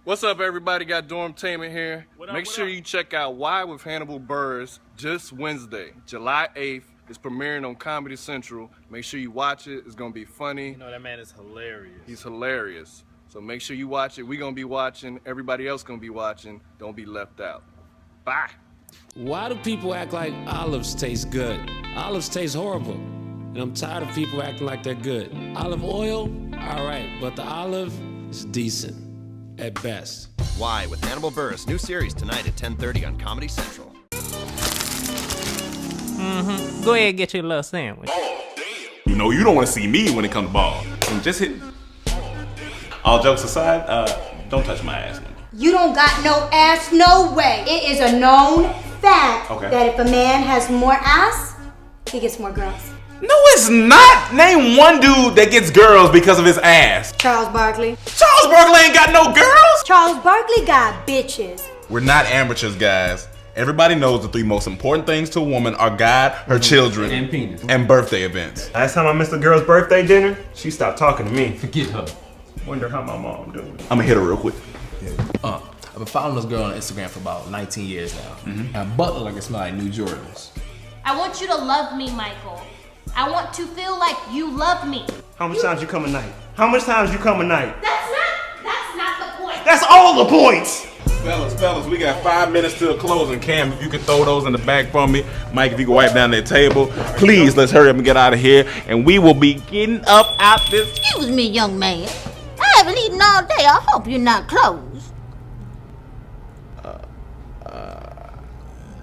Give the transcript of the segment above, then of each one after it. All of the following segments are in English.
What's up, everybody? Got Dormtainment here. Make sure you check out Why with Hannibal Buress this Wednesday, July 8th. It's premiering on Comedy Central. Make sure you watch it. It's going to be funny. You know, that man is hilarious. He's hilarious. So make sure you watch it. We're going to be watching. Everybody else going to be watching. Don't be left out. Bye. Why do people act like olives taste good? Olives taste horrible. And I'm tired of people acting like they're good. Olive oil, all right, but the olive is decent at best. Why with Hannibal Buress, new series tonight at 10:30 on Comedy Central. Go ahead and get your little sandwich. You know, you don't want to see me when it comes to ball. And just hit. All jokes aside, don't touch my ass. You don't got no ass, no way. It is a known fact that if a man has more ass, he gets more girls. No, it's not. Name one dude that gets girls because of his ass. Charles Barkley. Charles Barkley ain't got no girls. Charles Barkley got bitches. We're not amateurs, guys. Everybody knows the three most important things to a woman are God, her children, and penis, and birthday events. Last time I missed a girl's birthday dinner, she stopped talking to me. Forget her. Wonder how my mom doing. I'm gonna hit her real quick. I've been following this girl on Instagram for about 19 years now. And I butt look like it smell like New Jordans. I want you to love me, Michael. I want to feel like you love me. How much times you come a night? How much times you come a night? That's not the point. That's all the points! Fellas, we got 5 minutes till closing. Cam, if you can throw those in the back for me. Mike, if you can wipe down that table. Please, let's hurry up and get out of here. And we will be getting up out this. Excuse me, young man. I haven't eaten all day. I hope you're not closed.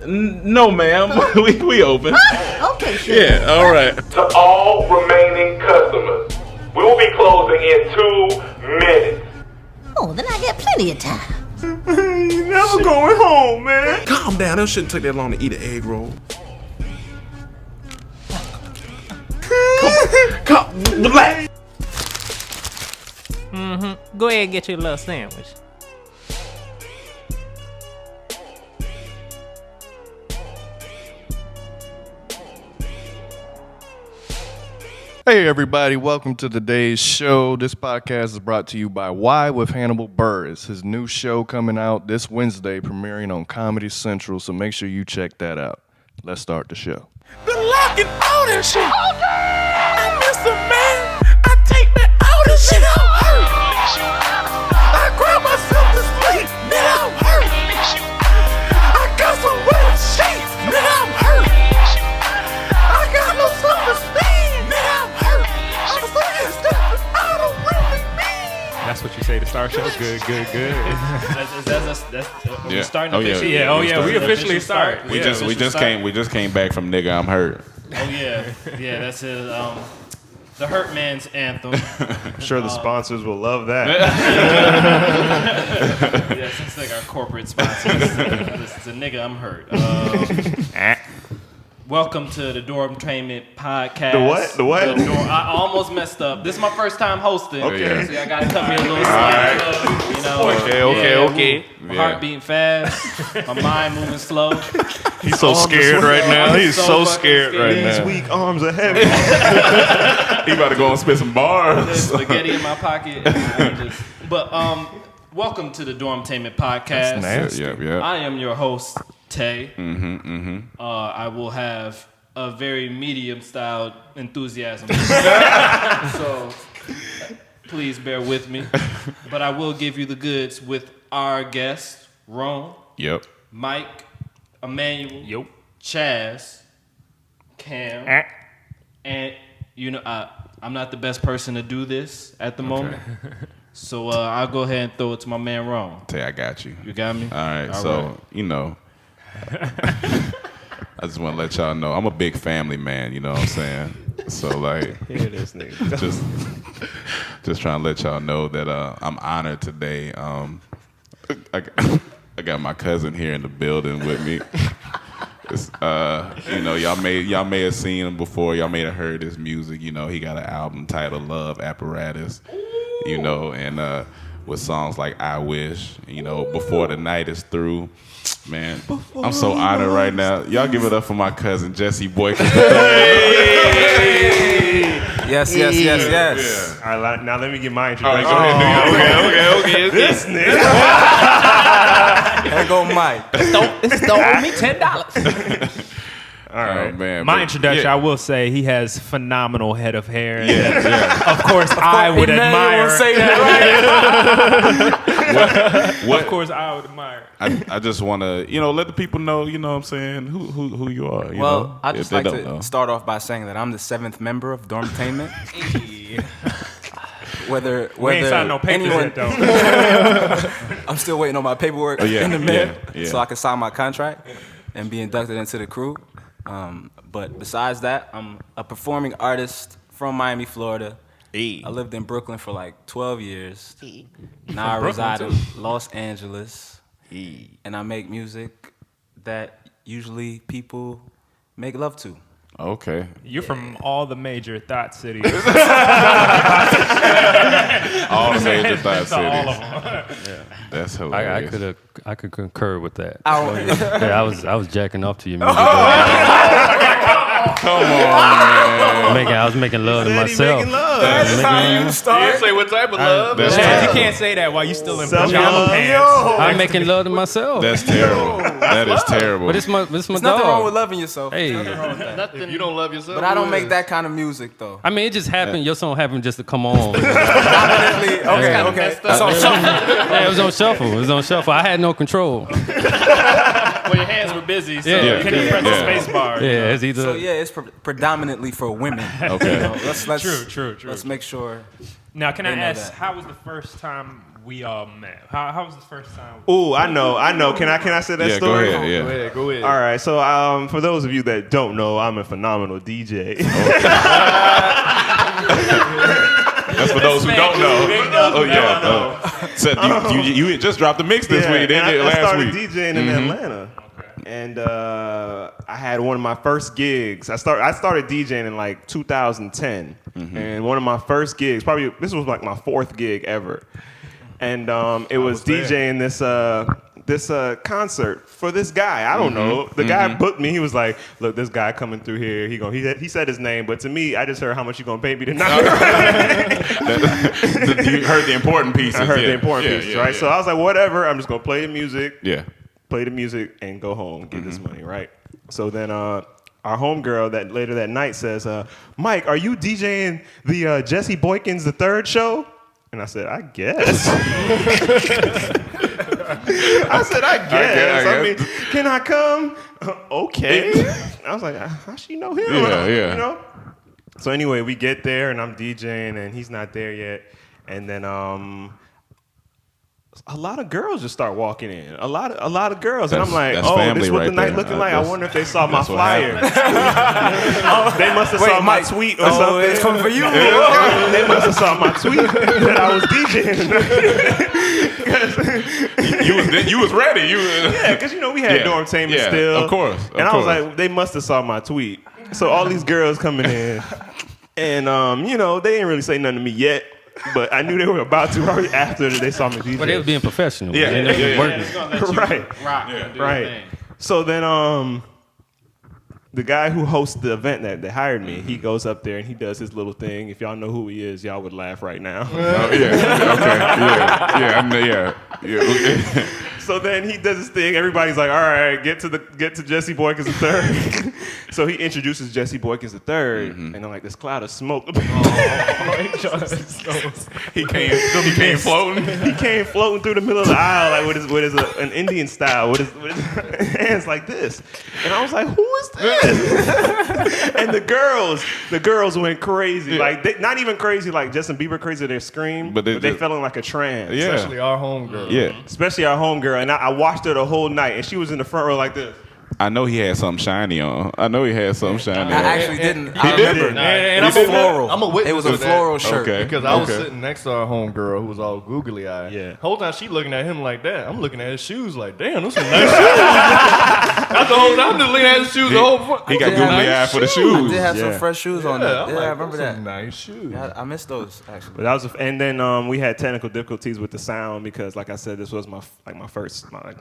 No, ma'am. we open. Huh? Okay, sure. Yeah, all right. To all remaining customers, we will be closing in 2 minutes. Oh, then I got plenty of time. You never going home, man. Calm down. It shouldn't take that long to eat an egg roll. Come, relax. Go ahead and get your little sandwich. Hey, everybody. Welcome to today's show. This podcast is brought to you by Why with Hannibal Buress. His new show coming out this Wednesday, premiering on Comedy Central, so make sure you check that out. Let's start the show. The lock and all that shit. I miss a man. I take me out and shit. I'm hurt. I grab myself to sleep. Nigga, I'm hurt. I got some wet sheets. Nigga, I'm hurt. I got no self-esteem. Nigga, I'm hurt. I'm saying stuff I don't really mean. That's what you say to start show? Good. Yeah. Starting Oh, yeah. officially? Yeah, We officially start. We just came back from Nigga, I'm hurt. Oh yeah, that's his the Hurt Man's anthem. I'm sure the sponsors will love that. Yes, it's like our corporate sponsors. This is a Nigga, I'm hurt. Welcome to the Dormtainment podcast. The what? I almost messed up. This is my first time hosting. Okay. So I gotta cut me a little slack. You know. Okay. My heart beating fast. My mind moving slow. He's so scared right now. He's so scared right These now. weak arms are heavy. He about to go and spit some bars. There's spaghetti in my pocket. Welcome to the Dormtainment podcast. That's nasty. Yeah. I am your host, Tay. I will have a very medium-styled enthusiasm. So please bear with me. But I will give you the goods with our guests, Rome, Yep. Mike, Emmanuel, Chaz, Cam, and you know I'm not the best person to do this at the moment. So I'll go ahead and throw it to my man Rome. Tay, I got you. You got me? All right. You know, I just want to let y'all know I'm a big family man. You know what I'm saying? So like, Here this nigga. just trying to let y'all know that I'm honored today. I got my cousin here in the building with me. It's, you know, y'all may have seen him before. Y'all may have heard his music. You know, he got an album titled Love Apparatus. You know, and with songs like I Wish. You know, Before the Night Is Through. Man, I'm so honored right now. Y'all give it up for my cousin Jesse Boykin. Yes. All right, now let me get my introduction. All right, go ahead. Okay. This nigga. There go Mike. It's don't owe me $10. All right. Oh, man. My but- introduction, yeah. I will say he has phenomenal head of hair. Of course, I would admire. Say that, right? What? Of course, I would admire. I just want to, let the people know, you know what I'm saying, who you are. You Well, know? I'd If just they like don't to know. start off by saying that I'm the 7th member of Dormtainment. Whether We ain't signed no papers anyone, yet, though. I'm still waiting on my paperwork in the mail so I can sign my contract and be inducted into the crew. But besides that, I'm a performing artist from Miami, Florida. I lived in Brooklyn for like 12 years. Now I reside in Los Angeles. And I make music that usually people make love to. Okay. You're from all the major thought cities. All the major thought cities. All of them. That's hilarious. I could concur with that. I I was jacking off to your music. Come on, man. I was making love to Said he myself. making love. That's how you You start. didn't say what type of love. That's Chaz, terrible. you can't say that while you still in Self-love. pajama pants. I'm making love to myself. That's terrible. That is terrible. But it's my There's dog. nothing wrong with loving yourself. Hey. If you don't love yourself, But I don't who make is? that kind of music though. I mean, it just happened. Your song happened just to come on. Definitely. Okay. That's all. Yeah, it was on shuffle. I had no control. Well, your hands were busy, so Yeah. you couldn't press the space bar. Yeah, it's either. So yeah, it's predominantly for women. Okay. You know, let's True. Let's make sure. Now, can I They know ask, that. how was the first time we all met? How was the first time? Ooh, I know. Can I say that Yeah, go story? ahead. Yeah. Go ahead. All right, so for those of you that don't know, I'm a phenomenal DJ. That's for those who don't know. Oh yeah. So you just dropped the mix this week, didn't you? I Last started week. DJing in Atlanta, and I had one of my first gigs. I started DJing in like 2010, and one of my first gigs, probably this was like my 4th gig ever, and it was DJing this concert for this guy. I don't know. The guy booked me. He was like, "Look, this guy coming through here. He said his name, but to me, I just heard how much you gonna pay me tonight." You heard the important pieces. I heard the important pieces, right? Yeah. So I was like, whatever. I'm just gonna play the music. Yeah. Play the music and go home, get this money, right? So then our homegirl that later that night says, Mike, are you DJing the Jesse Boykins the Third show? And I said, I guess. I guess. I mean, can I come? Okay. I was like, how she know him? Yeah. You know? So anyway, we get there and I'm DJing and he's not there yet. And then a lot of girls just start walking in. A lot of girls. And I'm like, That's oh, family this is what right the night there. looking like. I wonder if they saw my that's what flyer. They must have saw my tweet or something. It's coming for you. They must have saw my tweet that I was DJing. You was ready. Yeah, because we had Dormtainment still. Of course. And I was like, they must have saw my tweet. So all these girls coming in, and they didn't really say nothing to me yet. But I knew they were about to right after they saw me DJ. But they was being professional. Yeah. man. They was working. Right. So then the guy who hosts the event that hired me, he goes up there and he does his little thing. If y'all know who he is, y'all would laugh right now. Yeah. So then he does his thing. Everybody's like, all right, get to Jesse Boykins the Third. So he introduces Jesse Boykins the Third, and then like this cloud of smoke. He came floating. He came floating through the middle of the aisle like with an Indian style, with his hands like this. And I was like, who is this? And the girls went crazy. Like not even crazy like Justin Bieber crazy, they screamed, but they fell in like a trance. Yeah. Especially our homegirl. Yeah. Especially our homegirl. And I watched her the whole night, and she was in the front row like this. I know he had something shiny on. I actually didn't. I He remember. didn't. And I'm a floral. I'm a witness It was a of that. floral shirt. Okay. Because I was sitting next to our homegirl who was all googly eyed. Yeah. Whole time she looking at him like that. I'm looking at his shoes like, damn, those some nice shoes. That's the whole time. I'm just looking at his shoes the whole He got googly eye for the I shoes. did have some fresh shoes on there. I'm Yeah, like, I remember those that. some nice shoes. Yeah, I missed those actually. But that was, and then we had technical difficulties with the sound because, like I said, this was my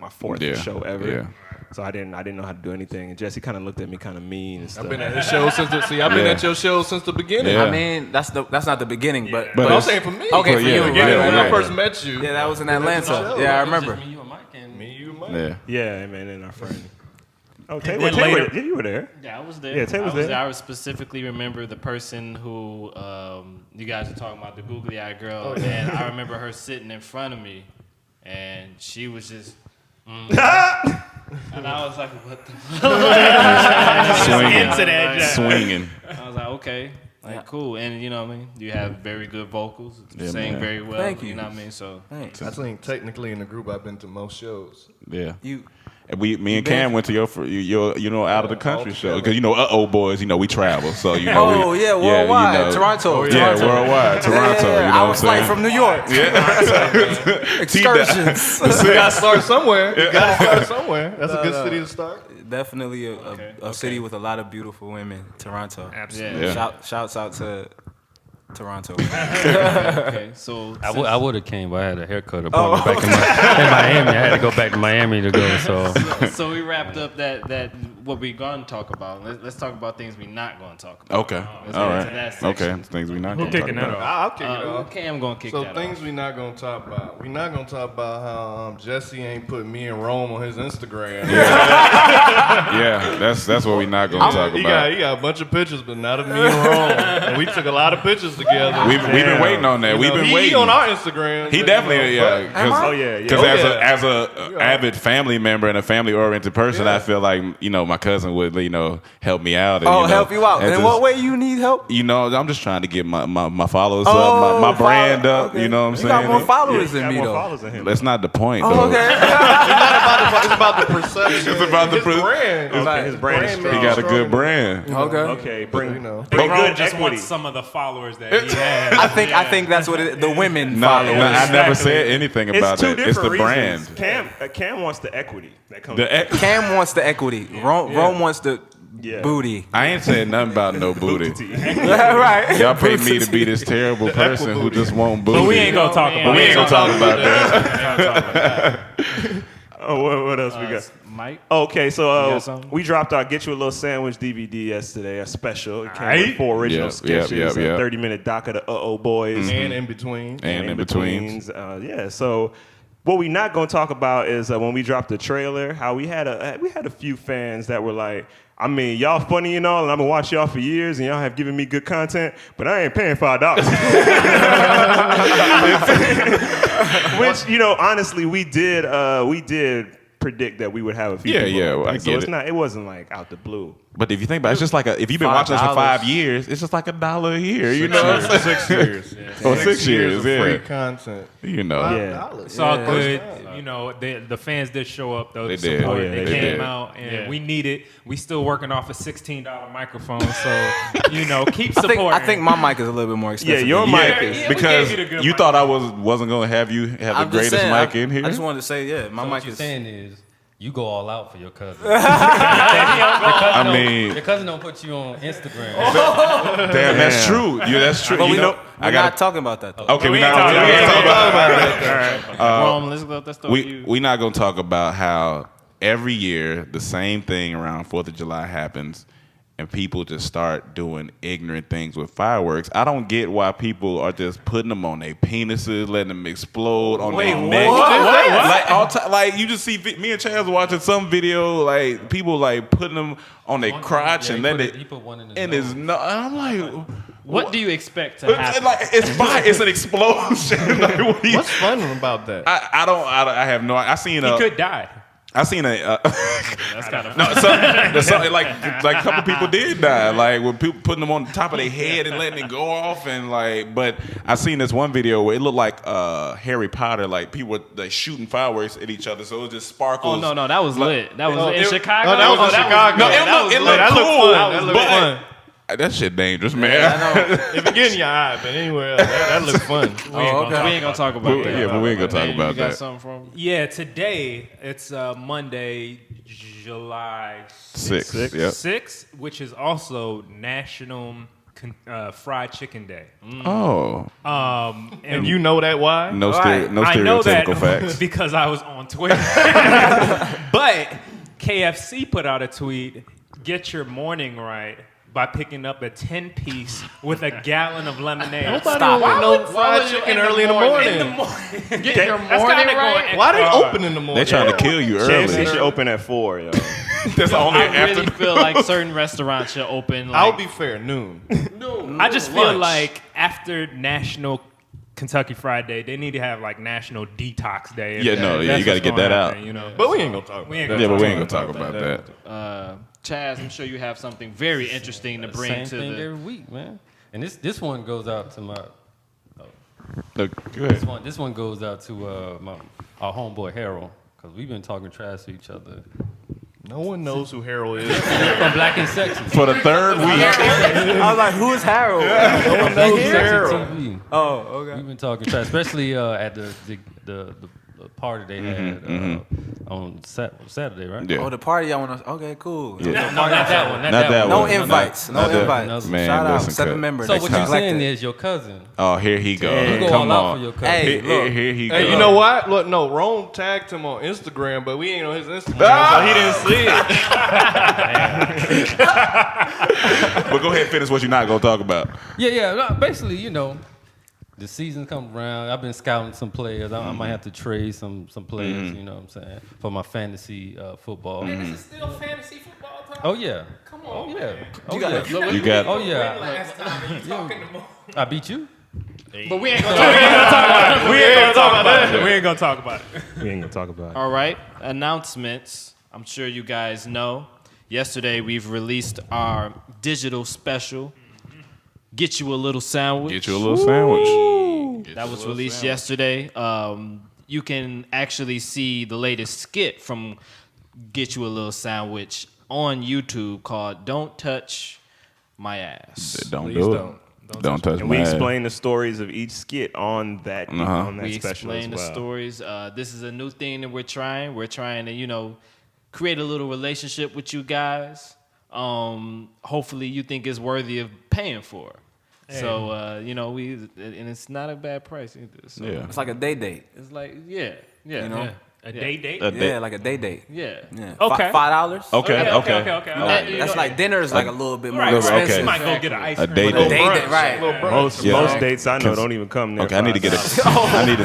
fourth Yeah. show ever. Yeah. So I didn't know how to do anything. And Jesse kind of looked at me kind of mean and stuff. I've been at his show since I've been at your show since the beginning. I mean, that's not the beginning, but I'm saying for me. Okay, for you. When I first met you. Yeah, that was in Atlanta. Yeah, I remember. Me, you, and Mike, and Yeah, man, and our friend. Oh, And Taylor, later- you were there. Yeah, I was there. Yeah, Taylor was there. I would specifically remember the person who you guys were talking about, the googly-eyed girl, and I remember her sitting in front of me, and she was just. And I was like, what the Swinging. I was like, okay. Like, cool. And you know what I mean? You have very good vocals. You sing man. very well. Thank you. You know what I mean? So I think technically in the group I've been to most shows. Yeah. You. And me and Cam went to your out of the country show because boys, we travel, so worldwide, Toronto, worldwide, Toronto. Yeah, you know I was flight from New York. Yeah, excursions. You gotta start somewhere. That's a good city to start. Definitely a city with a lot of beautiful women. Toronto, absolutely. Yeah. Shouts out to Toronto. okay, so I would have came, but I had a haircut appointment back in Miami. I had to go back to Miami to go. So we wrapped up that what we gonna talk about. Let's talk about things we not gonna talk about. Okay, Let's all get right. into that section. Okay, things we not Who going to talk kicking that about. off? I'll kick it off. Cam gonna kick that off. So things we not gonna talk about. We not gonna talk about how Jesse ain't put me and Rome on his Instagram. Yeah, that's what we not going to talk He about. got a bunch of pictures, but not of me and Rome. And we took a lot of pictures together. We've been waiting on that. We've been he waiting. on our Instagram. He definitely, Because as a avid family member and a family oriented person, I feel like my cousin would help me out. And, help you out. In what way you need help? I'm just trying to get my followers up, my brand up. Okay. You know what I'm saying? You got more followers than me more though. followers than him. That's not the point. though. Okay. It's about the perception. It's about the his brand. His brand is He strong. got a good brand. Okay, bring Rome good just equity. wants some of the followers that he has. I think that's what the women No, follow. I never said anything about It's two that. It's the different reasons. brand. Cam wants the equity that comes. Cam wants the equity. Rome wants the booty. I ain't saying nothing about no booty. Right. Y'all pay me to be this terrible person who just won't booty. But we ain't gonna talk about. We ain't gonna talk about that. Oh, what else we got? Mike. Okay, so got something? we dropped our Get You a Little Sandwich DVD yesterday, a special. It came with Aight. 4 original Yep, sketches, yep. a 30-minute doc of the Boys. And in between. And in betweens. So what we not going to talk about is when we dropped the trailer, how we had a few fans that were like, I mean, y'all funny and all, and I've been watching y'all for years, and y'all have given me good content, but I ain't paying $5. Which, honestly, we did predict that we would have a few people. Yeah, I so get it. It wasn't like out the blue. But if you think about it, it's just like if you've been watching us for 5 years, it's just like $1 a year. 6 years. Or 6 years, of yeah. free content. Yeah. It's all good. The fans did show up though. They to did. support. Oh, yeah, they they came did. out, and we need it. We still working off a $16 microphone, so keep I supporting. think my mic is a little bit more expensive. Yeah, your than mic yours. is. we Because gave you the good you mic. thought I wasn't going to have you have I'm the just greatest saying, mic in here. I just wanted to say, my So mic what you're is. saying is you go all out for your cousin. I mean, your cousin don't put you on Instagram. damn, that's true. Yeah, that's true. But You know, we're not talking about that though. Okay, we ain't not talking talk about about that. Rome, let's start with you. We not gonna talk about how every year the same thing around 4th of July happens, and people just start doing ignorant things with fireworks. I don't get why people are just putting them on their penises, letting them explode on their neck. Like you just see me and Chaz watching some video, like people like putting them on their crotch and then he put one in his nose. And I'm like, What do you expect to happen? It's an explosion. Like, What's fun about that? I have no. I seen he could die. I seen a That's kind of like a couple people did die, like with people putting them on the top of their head and letting it go off, and like. But I seen this one video where it looked like Harry Potter, like people were like shooting fireworks at each other, so it was just sparkles. Oh no, that was lit. That was in Chicago. Oh, that was in Chicago. No, it looked cool. That looked fun. That shit dangerous, man. If it get in your eye, but anyway, that looks fun. We ain't gonna talk about that. Yeah, but we ain't gonna talk about You got that. something from? Yeah, today it's Monday, July 6th. Yep. 6th, which is also National Fried Chicken Day. Oh. And you know that why? No I know that stereotypical facts. because I was on Twitter. But KFC put out a tweet, get your morning right by picking up a 10-piece with a gallon of lemonade. Nobody want no fried chicken early in the morning. In the morning. Get your morning right. Why they open in the morning? They trying to kill you early. KFC should open at 4, yo. That's only I after. really feel like certain restaurants should open. I'll Like, be fair, noon. I just feel Lunch. like after National Kentucky Fried Day, they need to have like National Detox Day. Yeah, no, yeah, you got to get that out. You know? But we ain't gonna talk about that. Yeah, but we ain't gonna talk about that. Chaz, I'm sure you have something very interesting to bring Same to thing the. every week, man. And this one goes out to my. Look, go ahead. This one goes out to our homeboy Harold, because we've been talking trash to each other. No one knows who Harold is. From Black and Sexy. For the third week. I was like, who is Harold? No one knows Harold. TV. Oh, okay. We've been talking trash, especially at the party they had on Saturday, right? Yeah. Oh, the party I want to. Okay, cool. Yeah. No, not that one. Not that No one. invites. No Not that- invites. Man, Shout out. listen, 7 cut. members. So what you're Neglected. saying is your cousin. Oh, here he go. You go Come all out on. for your cousin. Hey, look. Here he go. Hey, you know what? Look, no, Rome tagged him on Instagram, but we ain't on his Instagram, so he didn't see it. But go ahead and finish what you're not gonna talk about. Yeah. No, basically, you know, the season comes around. I've been scouting some players. I might have to trade some players. You know what I'm saying, for my fantasy football. Man, this is still fantasy football time. Oh yeah. Come Oh on. yeah. You got it. You got. Oh yeah. Last time you talking to more. I beat you. But we ain't gonna talk about it. We ain't gonna talk about it. We ain't gonna talk about it. We ain't gonna talk about it. All right, announcements. I'm sure you guys know. Yesterday we've released our digital special. Get you a little sandwich. Get you a little sandwich. That was released yesterday. You can actually see the latest skit from Get You a Little Sandwich on YouTube called "Don't Touch My Ass." Don't Please do don't. it. Don't touch And my we ass. explain the stories of each skit on that We special explain as well. the stories. This is a new thing that we're trying. We're trying to, create a little relationship with you guys. Hopefully, you think it's worthy of paying for. Hey. So, and it's not a bad price either. So Yeah. It's like a day date. It's like, yeah. You know? Yeah. A day date? Yeah, like a day date. Yeah. Yeah. Okay. $5? Okay. That's like dinner is like a little bit more Right, expensive. okay. You might go get an ice A cream. day with date. A day date, right. Most dates I know don't even come there. Okay, I need to get $5. a. I need to.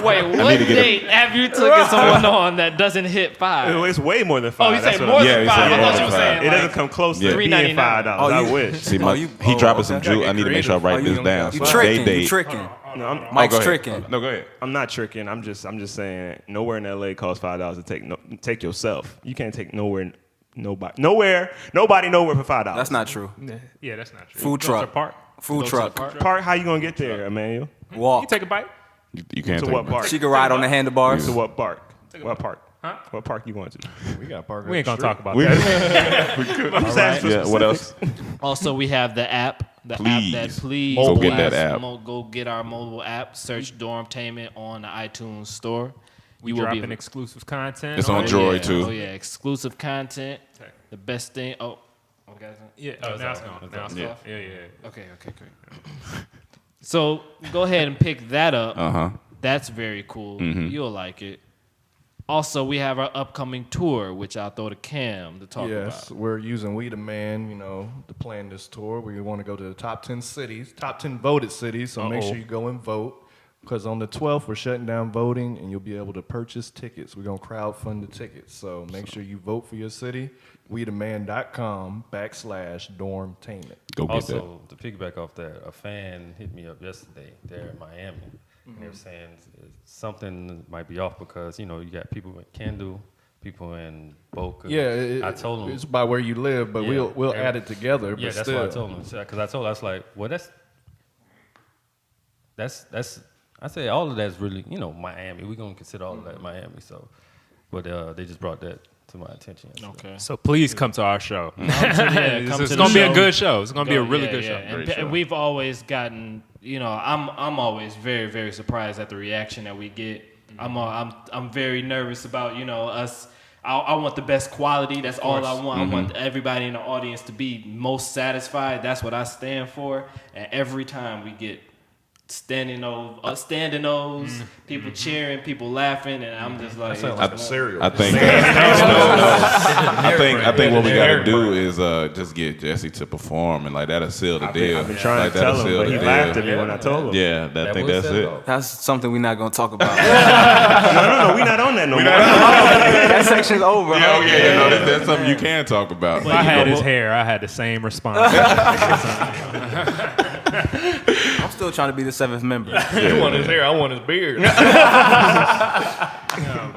Wait, what need to get a- date have you taken someone on that doesn't hit $5? It's way more than $5. Oh, you That's say what more I'm- Yeah, than he $5? said I more thought than you were $5. saying It doesn't come close Yeah. to being $3.99. $5. Oh, I you- wish. See, you- he dropping some okay. juice. I need to make sure I write this down. You So tricking. day You date. tricking. No, Mike's go ahead. tricking. No, go ahead. I'm not tricking. I'm just saying nowhere in LA costs $5 to take yourself. You can't take nobody nowhere for $5. That's not true. Yeah, that's not true. Food Go to the truck. park. Food truck. Park, how you gonna get there, Emmanuel? Walk. You take a bite. You can't To take what my- park? She can ride on the handlebars. To what park? What park? Huh? What park you going to? We got park. We ain't gonna talk about We- that. we could. I'm just asking for Yeah. What else? Also, we have the app. The Please. app that please Go get that app. Go get our mobile app. Search Dormtainment on the iTunes store. We You will dropping be exclusive content. It's on Droid, too. Oh yeah, exclusive content. The best thing. Oh, okay. Yeah. Oh, now it's sorry. gone. Now it's Yeah. off. Yeah. Okay, great. So go ahead and pick that up. Uh-huh. That's very cool. Mhm. You'll like it. Also, we have our upcoming tour, which I'll throw to Cam to talk Yes, about. we're using We the Man, to plan this tour. We want to go to the top 10 cities, top 10 voted cities, so make Uh-oh. sure you go and vote. Because on the 12th, we're shutting down voting, and you'll be able to purchase tickets. We're going to crowdfund the tickets. So make sure you vote for your city. WeTheMan.com/Dormtainment. Go get Also, to piggyback off that, a fan hit me up yesterday there in Miami. And they were saying something might be off because, you got people in Kendall, people in Boca. Yeah, I told them. it's by where you live, but Yeah. we'll add it together. Yeah, but that's still. what I told them. Because I was like, well, that's I say all of that's really, Miami. We're going to consider all of that Miami. So, but they just brought that to my attention. Okay. So please come to our show. Come It's to the gonna be a show. good show. It's gonna be a really Yeah, good yeah. show. And we've always gotten, I'm always very, very surprised at the reaction that we get. I'm very nervous about, us. I want the best quality. That's all I want. I want everybody in the audience to be most satisfied. That's what I stand for. And every time we get standing O's, people cheering, people laughing, and I'm just like, cereal. I think what we gotta do is just get Jesse to perform, and like that'll seal the deal. I've been trying to tell him, but he laughed at me when I told him. Yeah, I think that's it. That's something we're not gonna talk about. No, we're not on that no more. That section's over. That's something you can talk about. If I had his hair, I had the same response. I'm still trying to be the 7th member. You want his hair, I want his beard. all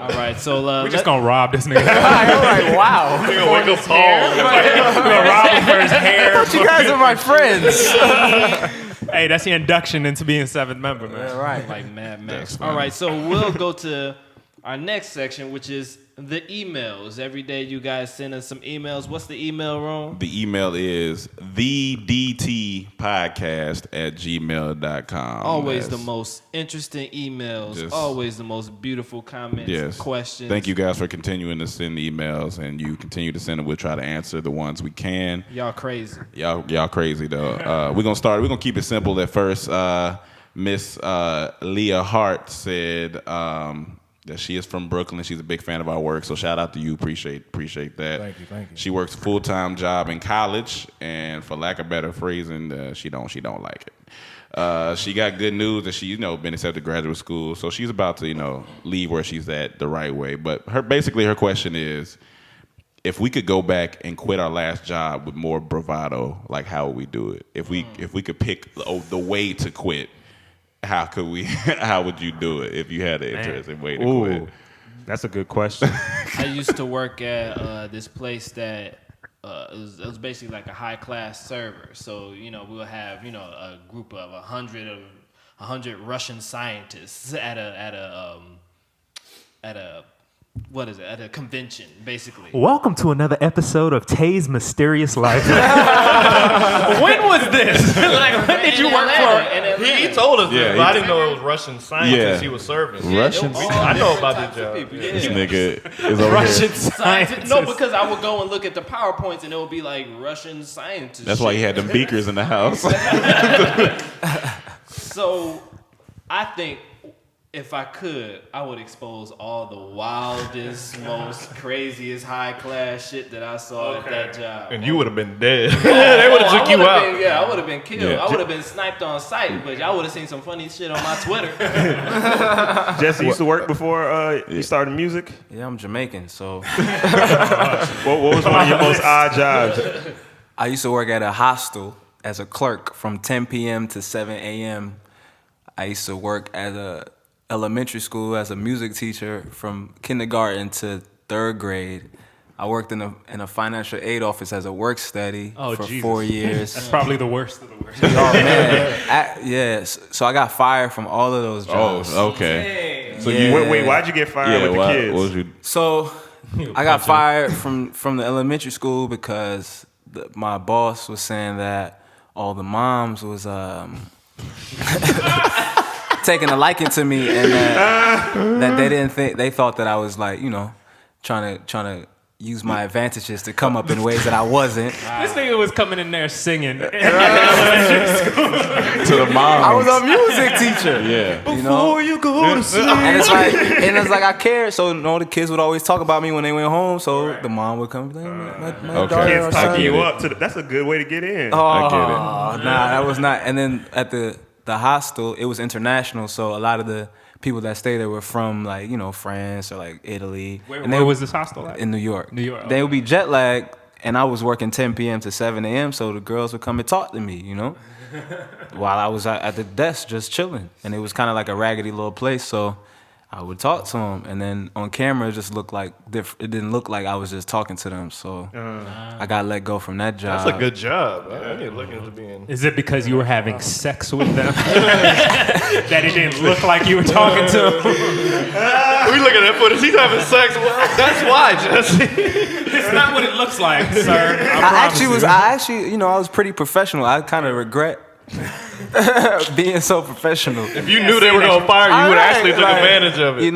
right, so we're just gonna rob this nigga. All right, wow. We're gonna wake up Paul. We're gonna rob him for his hair. You guys are my friends. Hey, that's the induction into being 7th member, man. Yeah, right. like Mad Max. All right, so we'll go to our next section, which is the emails. Every day you guys send us some emails. What's the email, Ron? The email is thedtpodcast@gmail.com. Always the most interesting emails. Always the most beautiful comments, questions. Thank you guys for continuing to send emails, and you continue to send them. We'll try to answer the ones we can. Y'all crazy. Y'all crazy though. We're gonna keep it simple at first. Miss Leah Hart said that she is from Brooklyn. She's a big fan of our work, so shout out to you. Appreciate that. Thank you. She works a full-time job in college, and for lack of better phrasing, she don't like it. She got good news that she been accepted to graduate school, so she's about to leave where she's at the right way. But her question is, if we could go back and quit our last job with more bravado, like how would we do it? If we could pick the way to quit, how would you do it if you had an interesting way to quit? That's a good question. I used to work at this place that it was basically like a high class server. So we'll have a group of 100 Russian scientists at a convention, basically. Welcome to another episode of Tay's Mysterious Life. When was this? When did you work for? He told us this, but I didn't know it was Russian scientists he was serving. Russian I know about this job. This nigga is over Russian here. scientists. No, because I would go and look at the PowerPoints and it would be like Russian scientists. That's why he had them beakers in the house. So I think if I could, I would expose all the wildest, most craziest high class shit that I saw at that job. And you would have been dead. They would have took you out. I would have been killed. Yeah. I would have been sniped on sight, but y'all would have seen some funny shit on my Twitter. Jesse used to work before you started music? Yeah, I'm Jamaican, so. What was one of your most odd jobs? I used to work at a hostel as a clerk from 10 p.m. to 7 a.m. I used to work at a elementary school as a music teacher from kindergarten to 3rd grade. I worked in a financial aid office as a work study for 4 years. That's probably the worst of the worst. Oh man, so I got fired from all of those jobs. Oh, okay. So wait, why'd you get fired with the kids? So I got fired from the elementary school because my boss was saying that all the moms was taking a liking to me, and that they thought that I was like, trying to use my advantages to come up in ways that I wasn't. This nigga was coming in there singing to the mom. I was a music teacher. Yeah. Before you go to sleep. And it's like I cared, so the kids would always talk about me when they went home. So the mom would come, my daughter, kids talking you up that's a good way to get in. I get it. Nah, that was not. And then at the hostel, it was international, so a lot of the people that stayed there were from France or like Italy. Where was this hostel at? In New York. New York. They would be jet lagged, and I was working 10 p.m. to 7 a.m. So the girls would come and talk to me, while I was at the desk just chilling, and it was kind of like a raggedy little place. So I would talk to them, and then on camera it just looked like different. It didn't look like I was just talking to them. So I got let go from that job. That's a good job. I need to look into being. Is it because you were having sex with them that it didn't look like you were talking to them? We looking at footage. He's having sex. Well, that's why, Jesse. It's not what it looks like, sir. I was pretty professional. I kind of regret being so professional. If you knew they were gonna fire you, you would actually took advantage of it.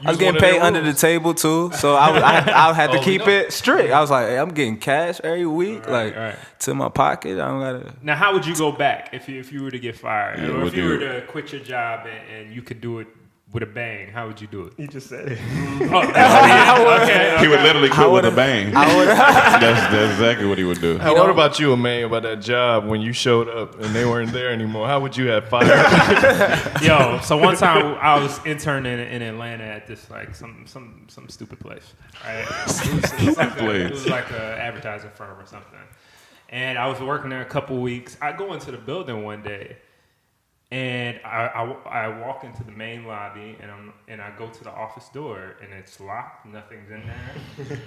I was getting paid under the table too, so I had to keep it strict. I was like, hey, I'm getting cash every week, to my pocket. I don't gotta. Now, how would you go back if you were to get fired, or if you were to it. quit your job and you could do it with a bang? How would you do it? You just said it. Okay. He would literally quit with a bang. That's exactly what he would do. What about you, man, about that job when you showed up and they weren't there anymore? How would you have fired? Yo, so one time I was interning in Atlanta at this like some stupid place. Right? It was like an advertising firm or something. And I was working there a couple weeks. I go into the building one day, and I walk into the main lobby, and I go to the office door, and it's locked. Nothing's in there.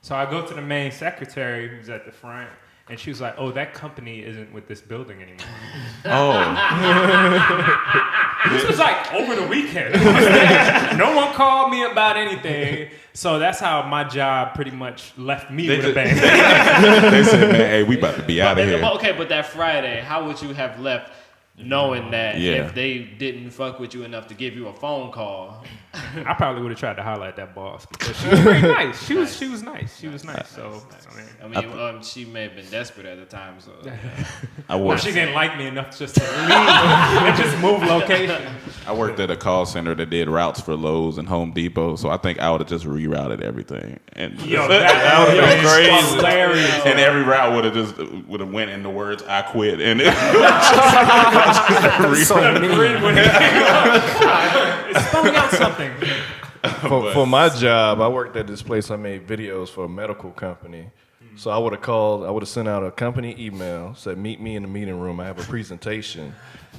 So I go to the main secretary, who's at the front, and she was like, "Oh, that company isn't with this building anymore." This was like over the weekend. No one called me about anything. So that's how my job pretty much left me with a bang. They said, man, hey, we about to be out of here. Okay, but that Friday, how would you have left knowing that Yeah. if they didn't fuck with you enough to give you a phone call? I probably would have tried to holler at that boss because she was very nice. She was nice. She was nice. So she may have been desperate at the time. So well, she didn't like me enough just to leave and just move location. I worked at a call center that did routes for Lowe's and Home Depot, so I think I would have just rerouted everything. And Yo, that would have been crazy. Hilarious. And every route would have went in the words "I quit," and it it's spelling out something. For my job, I worked at this place. I made videos for a medical company. So I would have sent out a company email, said, meet me in the meeting room. I have a presentation.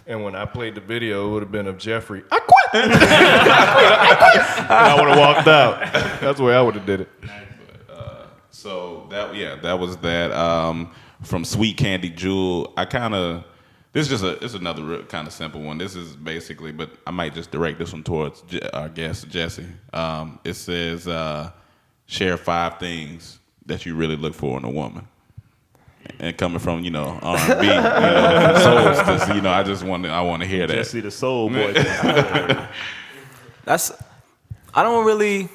And when I played the video, it would have been of Jeffrey. I quit! And I would have walked out. That's the way I would have did it. So that was that. From Sweet Candy Jewel, this is it's another kind of simple one. This is basically, but I might just direct this one towards our guest, Jesse. It says, share 5 things that you really look for in a woman. And coming from, R&B, souls, because, I want to hear that. Jesse the soul boy. I don't really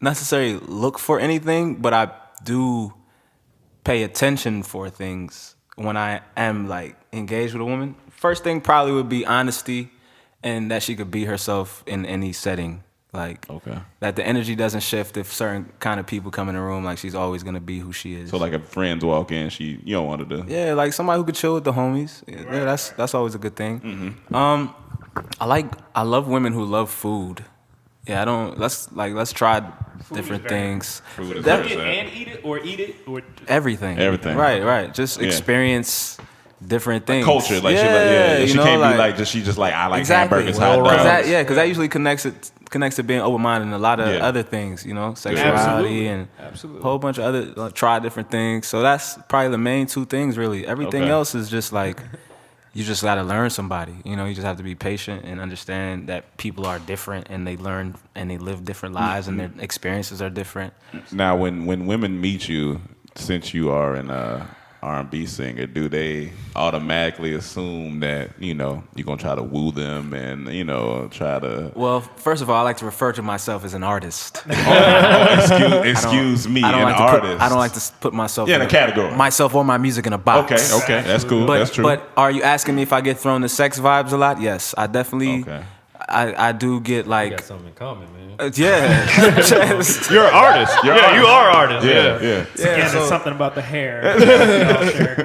necessarily look for anything, but I do pay attention for things when I am like engaged with a woman. First thing probably would be honesty, and that she could be herself in any setting. Like, that the energy doesn't shift if certain kind of people come in the room. Like, she's always gonna be who she is. So like if friends walk in, you don't want her to. Yeah, like somebody who could chill with the homies. Yeah, that's always a good thing. I love women who love food. Yeah, let's try different things. Food is and eat it or everything. Right. Just experience different things. Like culture, like she can't be like I like hamburgers, hot dogs. Because that usually connects to being open-minded and a lot of other things, sexuality and a whole bunch of other try different things. So that's probably the main 2 things, really. Everything else is just like you just got to learn somebody. You just have to be patient and understand that people are different and they learn and they live different lives and their experiences are different. Now, when women meet you, since you are an R&B singer, do they automatically assume that, you're going to try to woo them and, try to... Well, first of all, I like to refer to myself as an artist. Excuse me, an artist. I don't like to put myself in a category. Myself or my music in a box. Okay, that's cool. That's true. But are you asking me if I get thrown the sex vibes a lot? Yes, I definitely... I do get like... We got something in common, man. Yeah. You're an artist. You are an artist. Yeah. Again, it's something about the hair.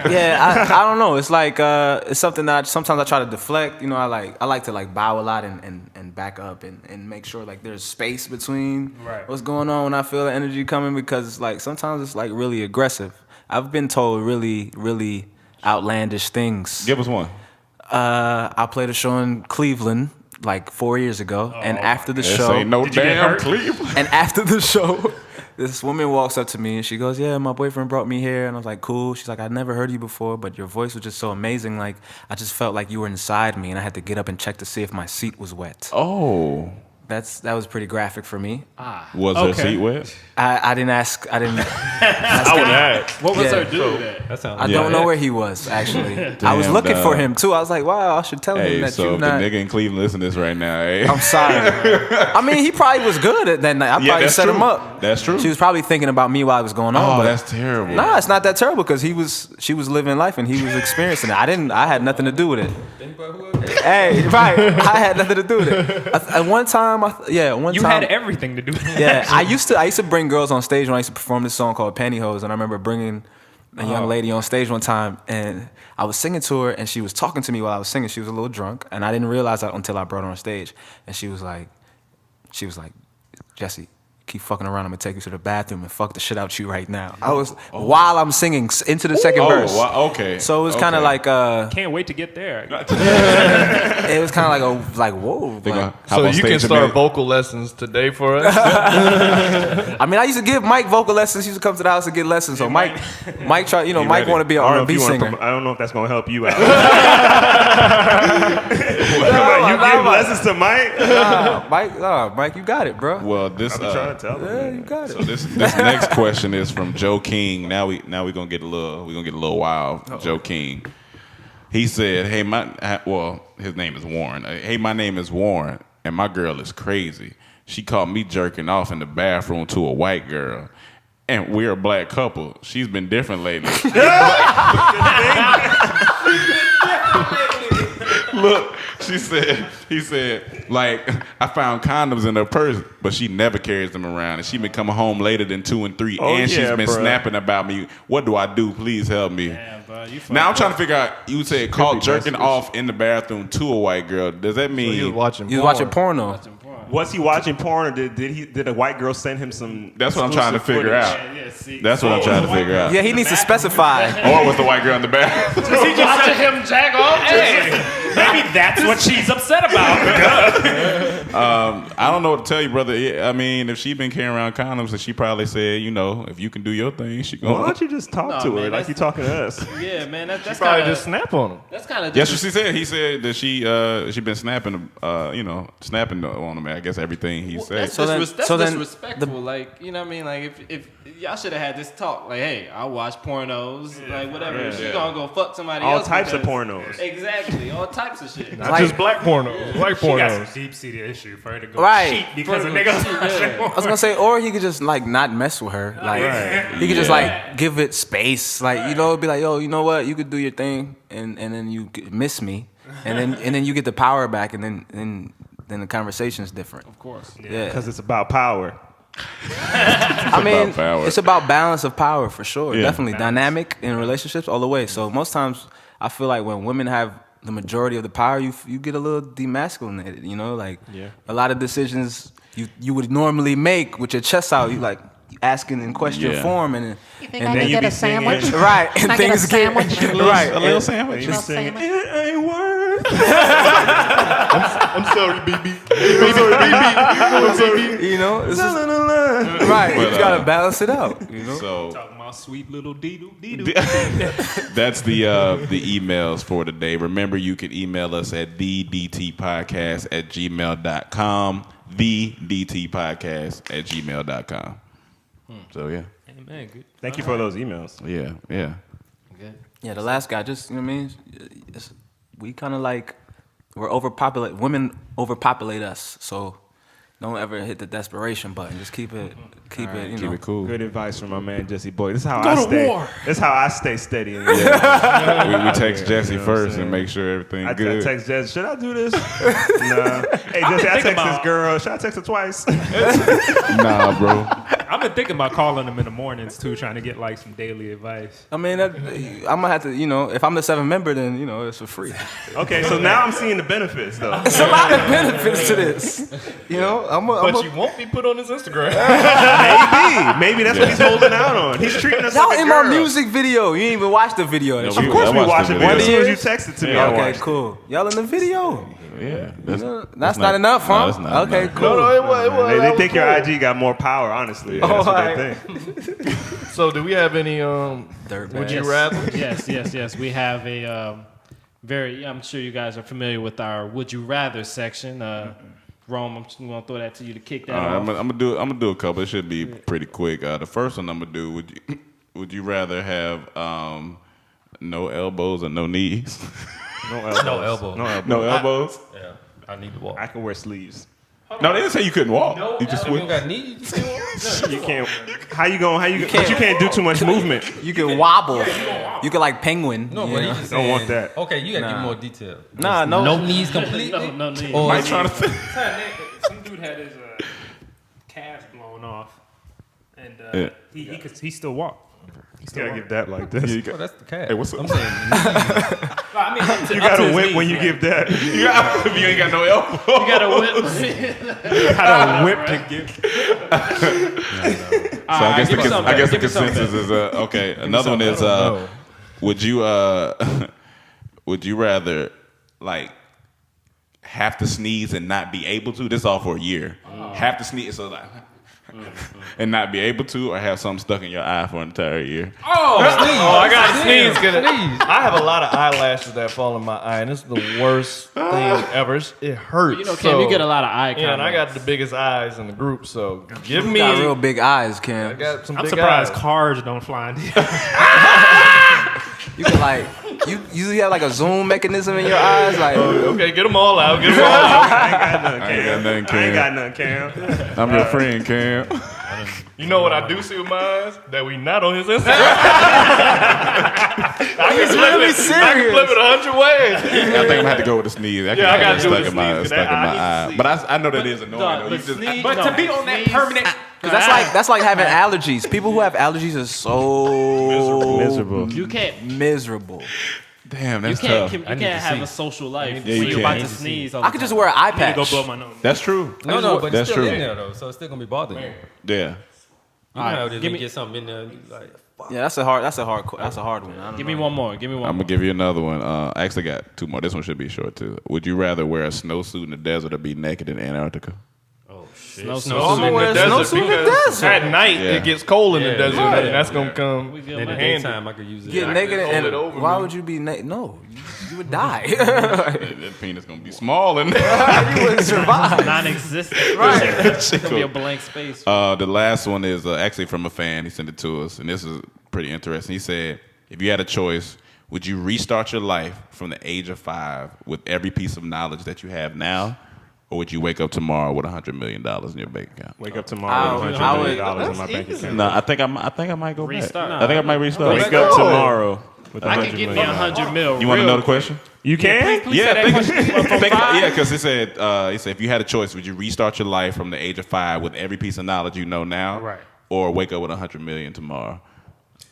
I don't know. It's like it's something that sometimes I try to deflect. I like to like bow a lot and back up and make sure like there's space between what's going on when I feel the energy coming, because it's like sometimes it's like really aggressive. I've been told really, really outlandish things. Give us one. I played a show in Cleveland like 4 years ago, and after the show, ain't no damn Cleveland. And after the show, this woman walks up to me and she goes, "Yeah, my boyfriend brought me here." And I was like, "Cool." She's like, "I never heard you before, but your voice was just so amazing. Like, I just felt like you were inside me, and I had to get up and check to see if my seat was wet." Oh. that was pretty graphic for me. Was her seat wet? I didn't ask. I didn't. I would ask. What was her dude at? That sounds I don't know where he was actually. I was Damn, looking for dog. him too. I was like, wow, I should tell him Hey, that so you if the not. nigga in Cleveland listen to this right now, hey. I'm sorry. I mean, he probably was good at that night. I probably that's set true. him up. That's true. She was probably thinking about me while it was going on. Oh, but that's terrible. Nah, it's not that terrible because she was living life and he was experiencing it. I had nothing to do with it. Hey, right. I had nothing to do with it. At one time, You had everything to do with it. Yeah, I used to bring girls on stage when I used to perform this song called Pantyhose, and I remember bringing a young lady on stage one time, and I was singing to her, and she was talking to me while I was singing. She was a little drunk, and I didn't realize that until I brought her on stage, and she was like, Jesse, keep fucking around. I'm gonna take you to the bathroom and fuck the shit out you right now. I was while I'm singing into the second verse. Okay. So it was kind of like Can't wait to get there. it was kind of like whoa. Like, So you can start vocal lessons today for us. I mean, I used to give Mike vocal lessons. He used to come to the house and get lessons. So Mike tried. Mike wanted to be an R&B singer. I don't know if that's gonna help you out. You give lessons to Mike? Mike, you got it, bro. Well, this I'm trying to tell him. Yeah, you got it. So this next question is from Joe King. Now we gonna get a little wild. Joe King. He said, "Hey, his name is Warren. Hey, my name is Warren, and my girl is crazy. She caught me jerking off in the bathroom to a white girl, and we're a black couple. She's been different lately." Look, he said, like, I found condoms in her purse, but she never carries them around. And she been coming home later than 2 and 3. And she's been snapping about me. What do I do? Please help me. Damn, bro, Now I'm trying to figure out, you said caught jerking off in the bathroom to a white girl. Does that mean He was watching porno? Was he watching porn, or did a white girl send him some? That's what I'm trying to figure out. That's what I'm trying to figure out. Yeah, he needs to specify. Or was the white girl in the bathroom? Is he just watching him jack off? Hey, maybe that's what she's upset about. I don't know what to tell you, brother. I mean, if she been carrying around condoms, then she probably said, if you can do your thing, she going. Why don't you just talk to her like you talking to us? Yeah, man. That's probably kinda, just snap on him. That's kind of. That's what she said. He said that she been snapping, snapping on him. I guess everything he said. That's disrespectful. Like, you know what I mean? Like, if y'all should have had this talk. Like, hey, I watch pornos. Like, whatever. Yeah. She gonna go fuck somebody All else. types of pornos. Exactly. All types of shit. Not just black pornos, white She got pornos. some deep-seated issue for her to go Right. cheat because a nigga. I was gonna say, or he could just like not mess with her. Like he could just like give it space. Like be like, yo, you know what? You could do your thing, and then you miss me, and then you get the power back, and then the conversation is different. Of course. Yeah. Because it's about power. I mean, it's about balance of power for sure. Yeah. Definitely dynamic in relationships all the way. So most times, I feel like when women have the majority of the power, you get a little demasculinated. Like a lot of decisions you would normally make with your chest out, you like asking in question form, and You think I can get a sandwich? Right, Can and I get a things get sandwich? right, a little sandwich. You singing, sandwich. it ain't worth. I'm sorry, BB. I'm sorry, BB. it's just, right. But, You gotta balance it out. So Talking about sweet little dee-doo. that's the emails for today. Remember, you can email us at thedtpodcast@gmail.com. thedtpodcast@gmail.com. So yeah. Amen. Good. Thank you for those emails. Yeah. Yeah, the last guy, just, we kind of like, we're overpopulate, women overpopulate us, so don't ever hit the desperation button. Just keep it, Keep it cool. Good advice from my man Jesse Boy. This is how Go I to stay. war. This is how I stay steady. We text Jesse You know what I'm first saying? and make sure everything I good. text Jesse, should I do this? Nah. Hey, Jesse, I text this girl. Should I text her twice? Nah, bro. I've been thinking about calling them in the mornings too, trying to get like some daily advice. I mean, I'm gonna have to, if I'm the 7th member, then it's for free. Okay, so now I'm seeing the benefits though. It's a lot of benefits to this. But you won't be put on his Instagram. Maybe that's what he's holding out on. He's treating us Y'all like a in girl. my music video. You ain't even watched the video. No, Of course we watched the video. As soon as you texted to me, I Okay, watched. cool. Y'all in the video. Yeah. That's not enough, huh? No, that's not okay, enough. cool. They think your IG got more power, honestly. That's what they think. So do we have any Dirt would bags. you rather? Yes. We have a I'm sure you guys are familiar with our Would You Rather section. Rome, I'm just gonna throw that to you to kick that I'm off. gonna do a couple. It should be pretty quick. The first one I'm gonna do. Would you rather have no elbows or no knees? No elbows. No elbows. No elbows. Yeah, I need to walk. I can wear sleeves. No, they didn't say you couldn't walk. No, you just you wouldn't. got knees. You still walk? You can't. How you going? But you can't do too much movement. You can wobble. You can like penguin. No, you but know? he just Don't want saying- that. Okay, you gotta give more detail. Nah, no. No knees completely. No knees. Or I'm trying to think. Some dude had his calves blown off, and Yeah. he still walk. He You still gotta walk. give that like this. Oh, that's the cat. Hey, what's up? I'm saying. Well, I mean, You got a whip when you give that. If you ain't got no elbow. You got a whip. You got a whip to give. So I guess the consensus is okay. Another one is would you would you rather like have to sneeze and not be able to? This is all for a year. Have to sneeze so like and not be able to, or have something stuck in your eye for an entire year. Oh, sneeze. I got to sneeze. Sneeze. I have a lot of eyelashes that fall in my eye, and it's the worst thing ever. It hurts. You know, Cam, you get a lot of eye Yeah, and I got compliments. the biggest eyes in the group, so give You me. got real big eyes, I Cam. got some I'm big surprised eyes. cars don't fly in the You can like you have like a zoom mechanism in your eyes, like Okay, get them all out. Get them all out. I ain't got nothing, Cam. I ain't got nothing, Cam. I'm your friend, Cam. You know what I do see with my eyes? That we not on his Instagram. I He's really I can flip it 100 ways. I think I'm gonna have to go with the sneeze. I Yeah, I gotta do stuck the in my sneeze, 'cause stuck in my I eye. But I know that is annoying. though. You just, sneeze, But to be on that permanent, because that's like having allergies. People who have allergies are so Miserable. You can't. miserable. damn, You that's can't. tough. You can't have a social life Yeah, when you you're about can't. to sneeze. All the I could just time. wear an eye I need to go patch. blow my nose. That's true. No, but that's it's still true. in there though, so it's still gonna be bothering you. Yeah. You know how it is give when me- you get something in there, and you like, fuck. Yeah, that's a hard one. I don't Give know. me one more. Give me one I'm more. gonna give you another one. I actually got two more. This one should be short too. Would you rather wear a snowsuit in the desert or be naked in Antarctica? Oh shit. Snowsuit. in the desert because at night Yeah. it gets cold in the Yeah, desert, yeah, and that's yeah. gonna come. We In good, the man. daytime, I could use it. Get I naked hold and it over why me. would you be naked? No, you would die. That penis gonna be small in there. You wouldn't survive. Non-existent. Right. It's gonna be a blank space. The last one is actually from a fan. He sent it to us, and this is pretty interesting. He said, if you had a choice, would you restart your life from the age of 5 with every piece of knowledge that you have now, or would you wake up tomorrow with $100 million in your bank account? Wake up tomorrow with $100 million in my bank account. No, I think I might go Restart. back. I think I might restart. Wake up tomorrow with I $100 can get me million. 100 mil. You want to real know the quick. question? You can? Please say that question from five? Yeah, because he said if you had a choice, would you restart your life from the age of 5 with every piece of knowledge you know now, Right. or wake up with $100 million tomorrow?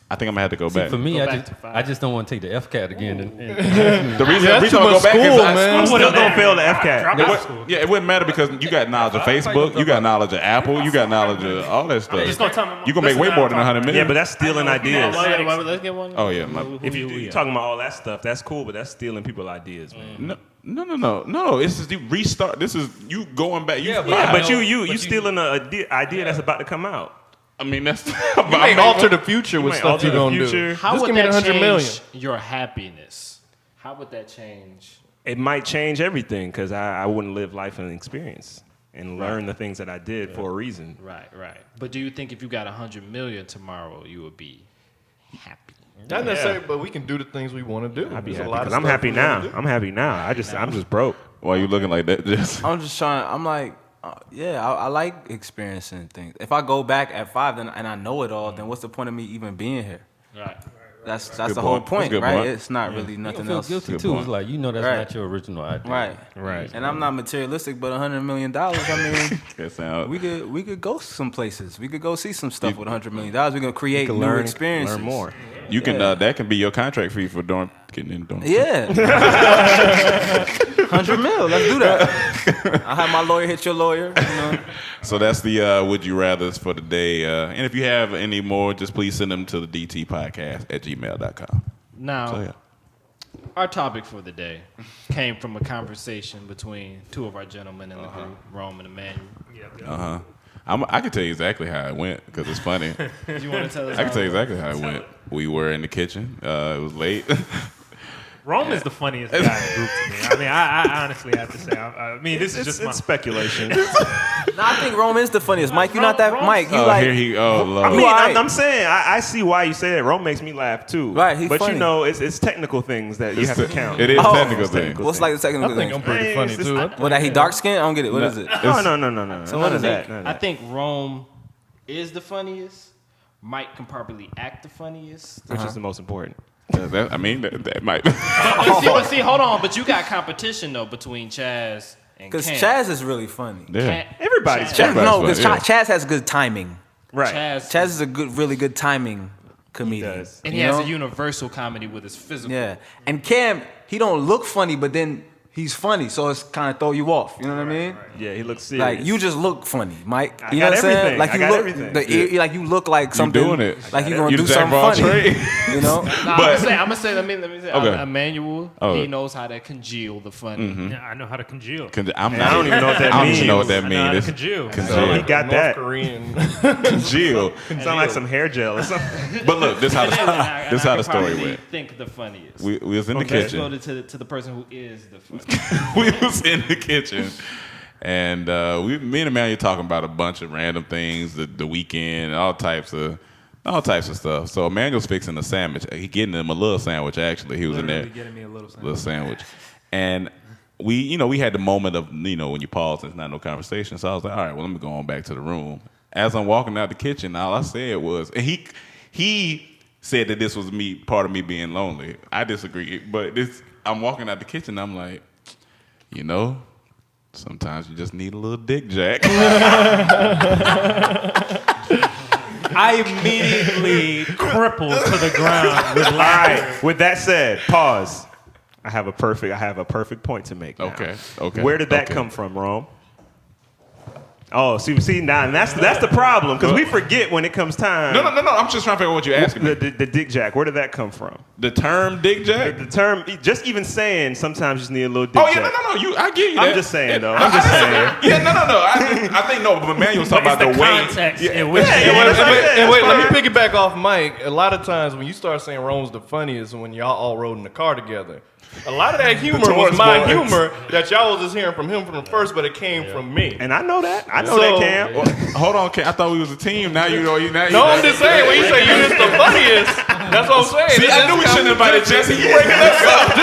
I think I'm gonna have to go back. For me, Go I back to just 5. I just don't want to take the FCAT again. The reason I too go much back is school, I man. I'm still gonna fail the FCAT. Yeah, it wouldn't matter because you got knowledge of Facebook, you got knowledge of Apple, you got knowledge of all that stuff. Just gonna tell me. You gonna make way more than 100 million. Yeah, but that's stealing ideas. Let's get one. Oh yeah, If you talking about all that stuff, that's cool, but that's stealing people's ideas, man. no. It's just you restart. This is you going back. Yeah, but- Yeah, but know, you stealing an idea that's about to come out. I mean that's. You may alter the future with might stuff alter you're the gonna future. do. How Just would give me that the 100 change million. your happiness? How would that change? It might change everything because I wouldn't live life and experience and learn the things that I did for a reason. Right. But do you think if you got 100 million tomorrow, you would be happy? Not necessarily, but we can do the things we want to do. I'd be There's a happy lot of because I'm stuff happy we wanna now. do. I'm happy now. I'm just broke. Why are you looking like that? Just I'm just trying. I'm like, I like experiencing things. If I go back at 5 and I know it all, then what's the point of me even being here? Right. That's good the whole point. That's a point, good right? point. It's not really You nothing feel else. guilty Good too. point. It's like you know that's Right. not your original idea. Right. And I'm not materialistic, but $100 million. I mean, that sound. we could go some places. We could go see some stuff with $100 million. We could create new learn experiences. Learn more. You can that can be your contract fee for getting in dorm. Yeah. 100 mil. Let's do that. I'll have my lawyer hit your lawyer. You know. So that's the Would You Rathers for today. And if you have any more, just please send them to the dtpodcast@gmail.com. Now, So, yeah. our topic for the day came from a conversation between two of our gentlemen in the group, Rome and Emmanuel. I can tell you exactly how it went because it's funny. You want to tell us? I can tell you exactly how it went. We were in the kitchen. It was late. Rome is the funniest guy in the group to me. I mean, I honestly have to say. I mean, this is just my speculation. No, I think Rome is the funniest. Mike, you're not that. Mike, you here he. Oh Lord. I mean, I'm saying I see why you say that. Rome makes me laugh too. Right, he's but funny. you know, it's technical things that you have to count. It is technical things. What's like the technical thing? I think I'm pretty funny too. What, that he dark skinned? I don't get it. What is it? No. So what is that? that? I think Rome is the funniest. Mike can probably act the funniest. Which is the most important. That might. But see, hold on. But you got competition though between Chaz and Because Cam. Chaz is really funny. Yeah. Everybody's Chaz, funny. no, because Yeah. Chaz has good timing. Right. Chaz is a really good timing comedian. and he has a universal comedy with his physical. Yeah, and Cam, he don't look funny, but then he's funny, so it's kind of throw you off. You know what I mean? Yeah, he looks serious. Like you just look funny, Mike. I You know got what I'm saying? everything. Like I you got look, everything. like you look like something. doing it. Like you're gonna You do the jack something of all funny. trades. You know? I'm gonna say. Okay. Emmanuel, Oh. he knows how to congeal the funny. Yeah, I know how to congeal. I'm I don't even know what that I don't means. even know what that I know how to means. congeal. So he got North that. Korean. Congeal. Sound like some hair gel or something. But look, this how And I the could story probably went. think the funniest. We was in the Let's kitchen. go to the person who is the funniest. We was in the kitchen, and me and Emmanuel talking about a bunch of random things, the weekend, all types of stuff. So Emmanuel's fixing a sandwich. He getting him a little sandwich. Actually, he was in there, Getting me a little sandwich, and we had the moment of when you pause and it's not no conversation. So I was like, all right, well, let me go on back to the room. As I'm walking out the kitchen, all I said was, and he said that this was part of me being lonely. I disagree, but I'm walking out the kitchen, I'm like, sometimes you just need a little dick jack. I immediately crippled to the ground with All right. With that said, pause. I have a perfect point to make. Now. Okay. Where did that come from, Rome? Oh, see now, and that's the problem because we forget when it comes time. No. I'm just trying to figure out what you're asking me. The dick jack. Where did that come from? The term dick jack. The term, just even saying, sometimes you just need a little dick Oh jack. yeah, no. I get you. I'm that. just saying though. Yeah, I'm just saying. Yeah, no. I think no. But Emmanuel was talking about the way. context Yeah. in which And wait, let me piggyback off Mike. A lot of times when you start saying Rome's the funniest when y'all all rode in the car together. A lot of that humor was my humor that y'all was just hearing from him from the first, but it came from me. And I know that. I know that, Cam. Well, hold on, Cam. I thought we was a team. Now you know. No, I'm just saying when you say you just the funniest, that's what I'm saying. See, I knew we shouldn't have invited Jesse. You breaking us up.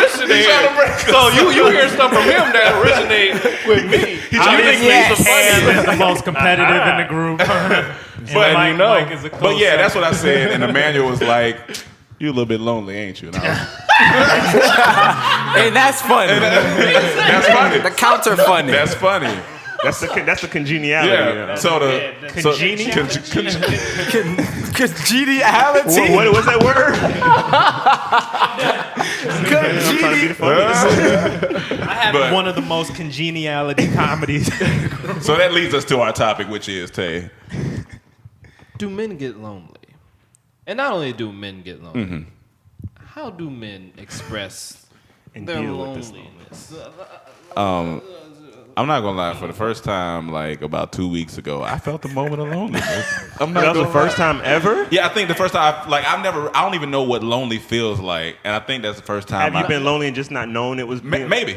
So you hear stuff from him that originate with me. I You think he's the Cam funniest. is the most competitive in the group. But Mike is a close But yeah, that's second. what I said. And Emmanuel was like, "You a little bit lonely, ain't you?" And I was, And that's funny. that's funny. The counter funny. That's funny. That's the congeniality. Yeah. So Congeniality. What was that word? I'm trying to be the funniest. I have one of the most congeniality comedies. So that leads us to our topic, which is Tay. Do men get lonely? And not only do men get lonely, how do men express And their deal with this loneliness? I'm not gonna lie. For the first time, like about 2 weeks ago, I felt the moment of loneliness. I'm not That was the gonna first lie. time ever? Yeah, I think the first time. I don't even know what lonely feels like, and I think that's the first time. Have you been lonely and just not known it was being... Maybe.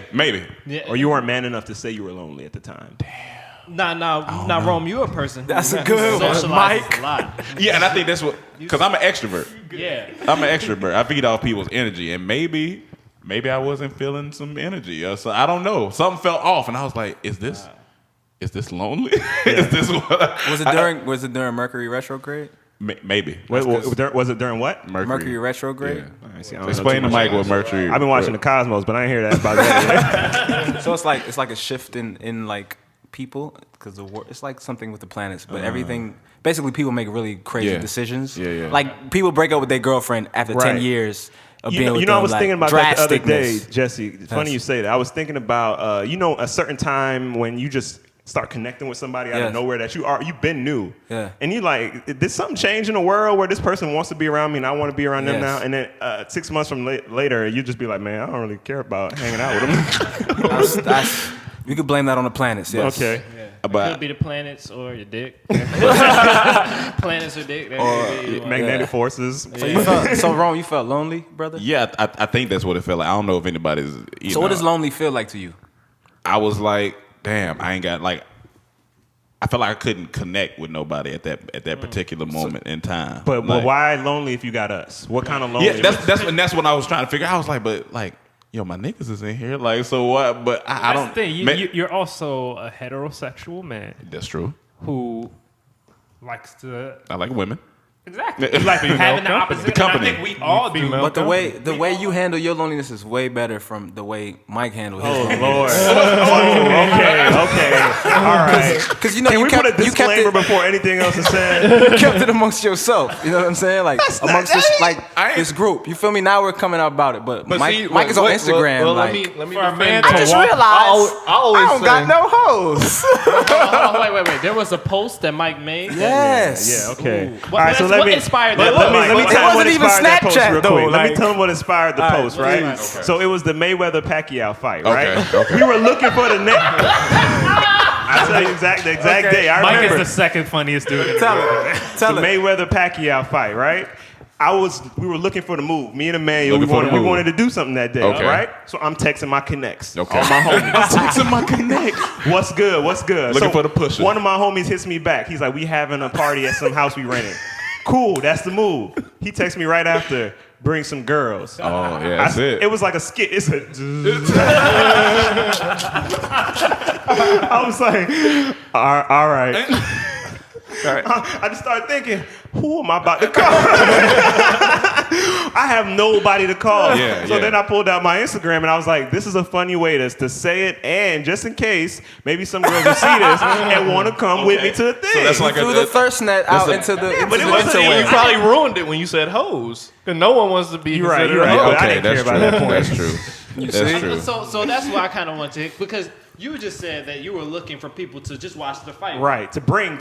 Yeah. Or you weren't man enough to say you were lonely at the time. Nah, Rome, you're a person who That's a good one, socializes Mike. a lot. Yeah, and I think that's what, because I'm an extrovert. Yeah. I'm an extrovert. I feed off people's energy, and maybe I wasn't feeling some energy. So I don't know. Something felt off, and I was like, "Is this lonely? Is this what?" Was it during Mercury retrograde? Maybe. Was it during what? Mercury retrograde. Yeah. Explain to Mike what Mercury. I've been watching the Cosmos, but I ain't hear that about that. So it's like a shift in like people because it's like something with the planets, but everything. Basically, people make really crazy decisions. Yeah. Like people break up with their girlfriend after 10 years of being with them. I was thinking about that the other day, drasticness. Jesse. It's funny you say that. I was thinking about a certain time when you just start connecting with somebody out of nowhere that you've been new. Yeah. And you like, did something change in the world where this person wants to be around me and I want to be around them now? And then 6 months from later, you just be like, man, I don't really care about hanging out with them. You could blame that on the planets. Yes. Okay. It could be the planets or your dick. Planets planets or dick. Magnetic forces. So Rome, you felt lonely, brother? Yeah, I think that's what it felt like. I don't know if anybody's. So what does lonely feel like to you? I was like, damn, I ain't got like. I felt like I couldn't connect with nobody at that particular moment in time. But like, why lonely if you got us? What kind of lonely? Yeah, that's what I was trying to figure out. I was like, but like, yo, my niggas is in here. Like, so what? But I don't. That's the thing. You're also a heterosexual man. That's true. Who likes to. I like women. Exactly. It's like having the opposite. The company. And I think we all do. But the way you handle your loneliness is way better from the way Mike handled his loneliness. Lord. Okay. All right. Because you know Can you we kept, put a you kept disclaimer it before anything else is said? you kept it amongst yourself. You know what I'm saying? Like amongst this group. You feel me? Now we're coming out about it. But Mike is on Instagram. Well, like, let me for a defend man him. I just realized I don't got no hoes. Wait. There was a post that Mike made. Yes. Yeah. Okay. Ooh. All right. So What let me inspired that? Let me It tell you what wasn't even inspired that post Snapchat, real though, quick. Let me like- tell them what inspired the post. Right. Okay. So it was the Mayweather Pacquiao fight. Right. Okay. We were looking for the next. I tell you the exact day. I Mike remember. is the second funniest dude in the Tell world. it. Tell the it. Mayweather Pacquiao fight, right? We were looking for the move. Me and Emmanuel, Looking for the we move. wanted to do something that day, Okay. right? So I'm texting my connects, Okay. all my homies. Texting my connect. What's good? Looking for the pusher. One of my homies hits me back. He's like, we having a party at some house we rented. Cool, that's the move. He texts me right after, bring some girls. Oh yeah, that's it. It was like a skit. It's a. I was like, all right. I just started thinking, who am I about to call? I have nobody to call. Yeah, so yeah. then I pulled out my Instagram and I was like, this is a funny way to say it. And just in case, maybe some girls will see this and want to come with me to the thing. So that's like Threw the thirst net out into the but it You wasn't probably ruined it when you said hoes. Because no one wants to be You're right, considered you're a right. hoe. But I Okay, didn't that's care true. about that point. That's true. That's true. So that's why I kind of want to, because you just said that you were looking for people to just watch the fight. Right, to bring.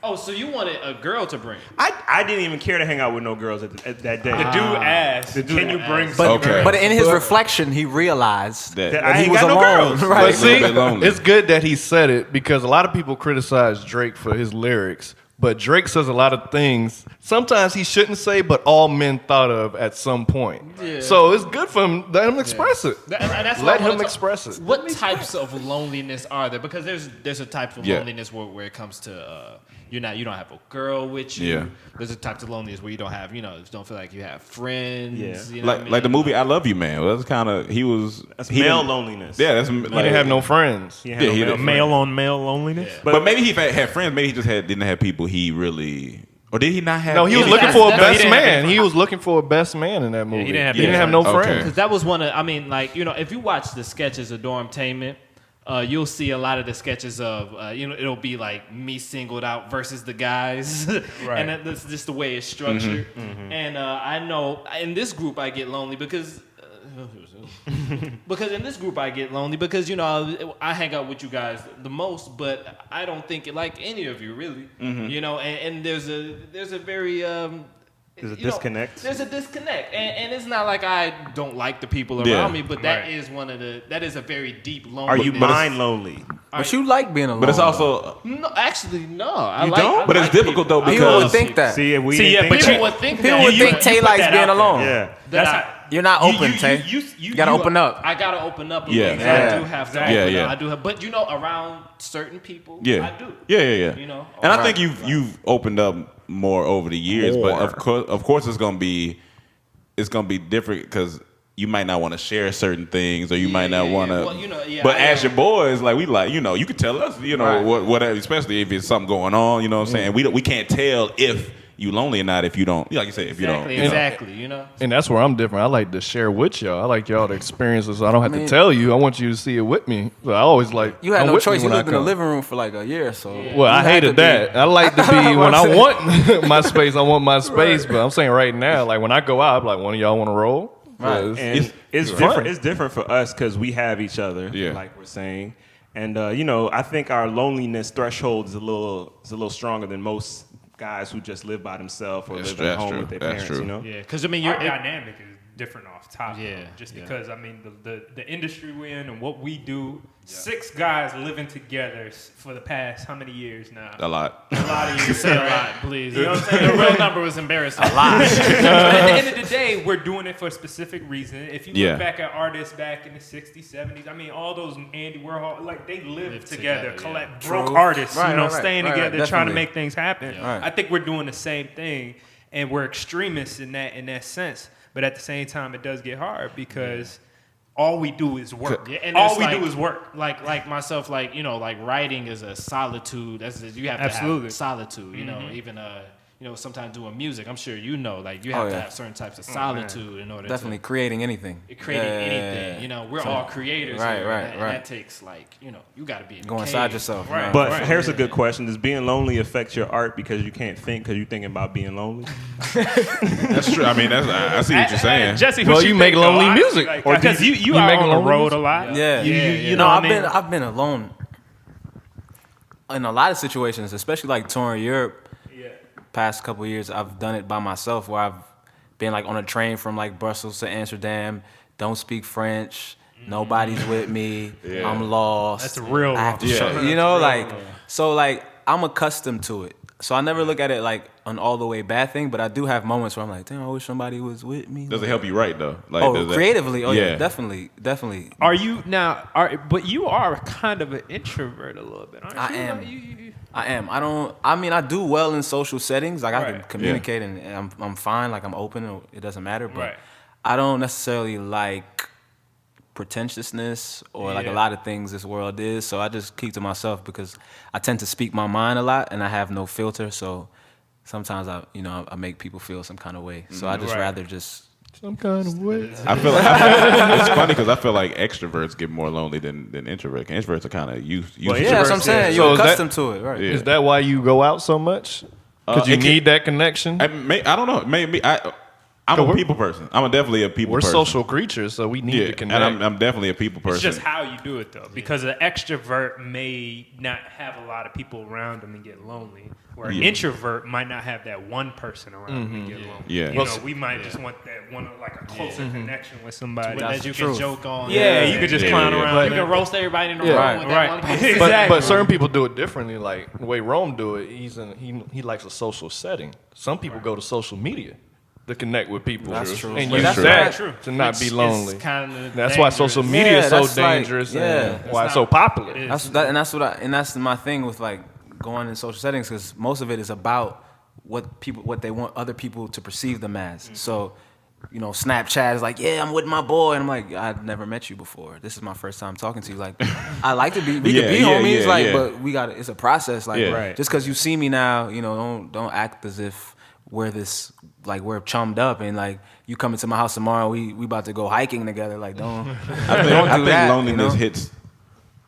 Oh, so you wanted a girl to bring. I didn't even care to hang out with no girls at that day. The dude asked, can you bring But, some Okay. but in his reflection, he realized That- that I he ain't was got no alone. girls. Right. But see, little bit lonely. it's good that he said it because a lot of people criticize Drake for his lyrics. But Drake says a lot of things sometimes he shouldn't say, but all men thought of at some point. Yeah. So it's good for him. Let him express it. And that's Let what I wanna him talk- express it. What types of loneliness are there? Because there's a type of Yeah. loneliness where it comes to you don't have a girl with you. Yeah. There's a type of loneliness where you don't have don't feel like you have friends. Yeah. You know what I mean? Like the movie I Love You Man. Well, that's kind of That's he male didn't- loneliness. Yeah, that's He didn't have no friends. He Yeah, had he no didn't. male. male on male loneliness? But maybe he had friends. Maybe he just didn't have people he really. Or did he not have? No, he was any- looking for a he best didn't have man. any He was looking for a best man in that movie. he didn't have He didn't any have no friends. Okay. friends. Because that was one of, if you watch the sketches of Dormtainment, you'll see a lot of the sketches of, it'll be like me singled out versus the guys. Right. And that's just the way it's structured. And I know in this group I get lonely because in this group I get lonely because I hang out with you guys the most, but I don't think like any of you really. And there's a very There's a disconnect. There's a disconnect, and it's not like I don't like the people around Yeah. me, but that Right. is that is a very deep Are loneliness. you mind lonely? But you like being alone. But it's also. No, actually, no. I You like, don't? I But like it's difficult though people. people would because think that. See, if we See, didn't yeah, think but that. People would think People that. would You- think Tay put likes that being out there. alone. Yeah. that You're not open, Tay. You You gotta open up. I gotta open up. A Yeah. little bit. Yeah. I do have to. Yeah, open yeah. Up. I do have, but around certain people, Yeah. I do. Yeah. And I Right. think you've opened up more over the years, but of course it's gonna be different because you might not want to share certain things, or you might not want to. Well, but I as am. your boys, like you can tell us, Right. whatever, especially if it's something going on. You know what I'm saying? We can't tell if you lonely or not if you don't. Like you said, if you don't. Exactly. And that's where I'm different. I like to share with y'all. I like y'all to experience this. I don't have to tell you. I want you to see it with me. So I always like. You had I'm no with me choice. You when I lived in the come. living room for like a year, so. Well, I you had hated to be- that. I like to be when I saying. want my space. I want my space. But I'm saying right now, like when I go out, I'm like, one of y'all want to roll? Right. So And it's fun. different. It's different for us because we have each other, Yeah. like we're saying. And I think our loneliness threshold is a little stronger than most guys who just live by themselves or live at home with their That's parents. true. Yeah, because Our dynamic is different off topic. Yeah, Just because, I mean, the industry we're in and what we do, 6 guys living together for the past how many years now? A lot. A lot of years. Say a lot, please. You know what I'm saying? The real number was embarrassing. A lot. At the end of the day, we're doing it for a specific reason. If you look back at artists back in the 60s, 70s, I mean, all those Andy Warhol, like, they lived together, broke artists, staying together, trying to make things happen. Yeah. I think we're doing the same thing, and we're extremists in that sense. But at the same time, it does get hard because all we do is work. Yeah, and all we like, do is work. Like myself, like writing is a solitude. You have to have solitude. You know, even sometimes doing music. I'm sure you know, like you have to have certain types of solitude in order. Definitely creating anything. Anything. You know, we're all creators. Right, here, right, and right. that takes you got to be Go inside yourself. Right. But here's a good question: does being lonely affect your art because you can't think because you're thinking about being lonely? That's true. I mean, I see what you're saying. Jesse, well, you make lonely music, or because you are on the road a lot. Yeah, you know, I've been alone in a lot of situations, especially like touring Europe. Past couple of years, I've done it by myself, where I've been like on a train from like Brussels to Amsterdam. Don't speak French. Nobody's with me. I'm lost. That's real. I have to show, so like I'm accustomed to it. So I never look at it like an all the way bad thing, but I do have moments where I'm like, damn, I wish somebody was with me. Does it help you write though? Like, creatively? Yeah, definitely. Are you now? But you are kind of an introvert a little bit, aren't you? I am. I do well in social settings. Like I can communicate and I'm fine. Like I'm open. It doesn't matter. But I don't necessarily like pretentiousness or like a lot of things this world is. So I just keep to myself because I tend to speak my mind a lot and I have no filter. So sometimes I make people feel some kind of way. So I just rather just. Some kind of way. I feel it's funny because I feel like extroverts get more lonely than introverts. Introverts are kind of used to it. That's what I'm saying. You're accustomed to it, right? Yeah. Is that why you go out so much? Because you need that connection? I don't know. Maybe I'm a people person. I'm definitely a people person. We're social creatures, so we need to connect. And I'm definitely a people person. It's just how you do it, though. Because an extrovert may not have a lot of people around them and get lonely, where an introvert might not have that one person around them and get lonely. Yeah. You know, we might just want that one, like a closer connection with somebody. That you can joke on. Yeah, you could just clown around. You can roast everybody in the room with that one person. Exactly. But certain people do it differently. Like the way Rome do it, he likes a social setting. Some people go to social media to connect with people. That's true. And But use that's that to not be lonely. That's why social media is so dangerous and why it's so popular. That's my thing with like going in social settings, because most of it is about what they want other people to perceive them as. So, Snapchat is like, yeah, I'm with my boy, and I'm like, I've never met you before. This is my first time talking to you. Like, I like to be, we could be homies, but we got it's a process. Like, just because you see me now, don't act as if we're this, like we're chummed up, and like you come into my house tomorrow, we about to go hiking together. Like, don't. I think loneliness hits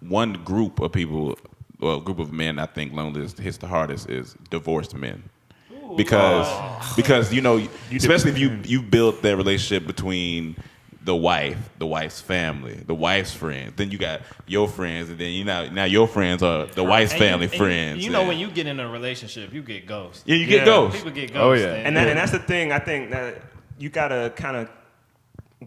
one group of people. Well, a group of men, I think loneliness hits the hardest is divorced men. Because especially if you build that relationship between the wife's family, the wife's friends, then you got your friends, and then now your friends are the wife's family friends. When you get in a relationship, you get ghosted. Yeah, you get ghosted. People get Oh ghosted. yeah, and that's the thing. I think that you gotta kind of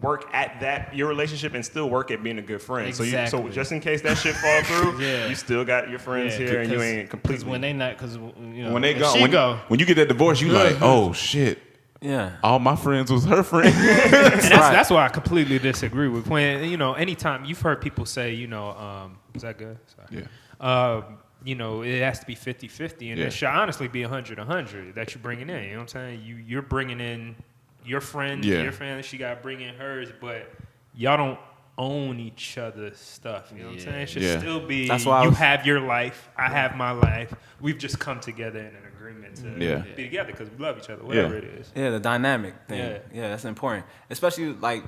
work at your relationship and still work at being a good friend. Exactly. So just in case that shit fall through, you still got your friends here, and you ain't completely. When they not, because when they go, when you get that divorce, you like, oh shit. Yeah, all my friends was her friend. And that's why I completely disagree with when anytime you've heard people say, is that good? Sorry. Yeah. It has to be 50-50, and it should honestly be 100-100 that you're bringing in. You know what I'm saying? You're bringing in your friend, your family. She got to bring in hers, but y'all don't own each other's stuff. You know what I'm saying? It should still be. That's why you have your life, I have my life. We've just come together in an agreement to be together because we love each other, whatever it is. Yeah, the dynamic thing. Yeah, that's important. Especially like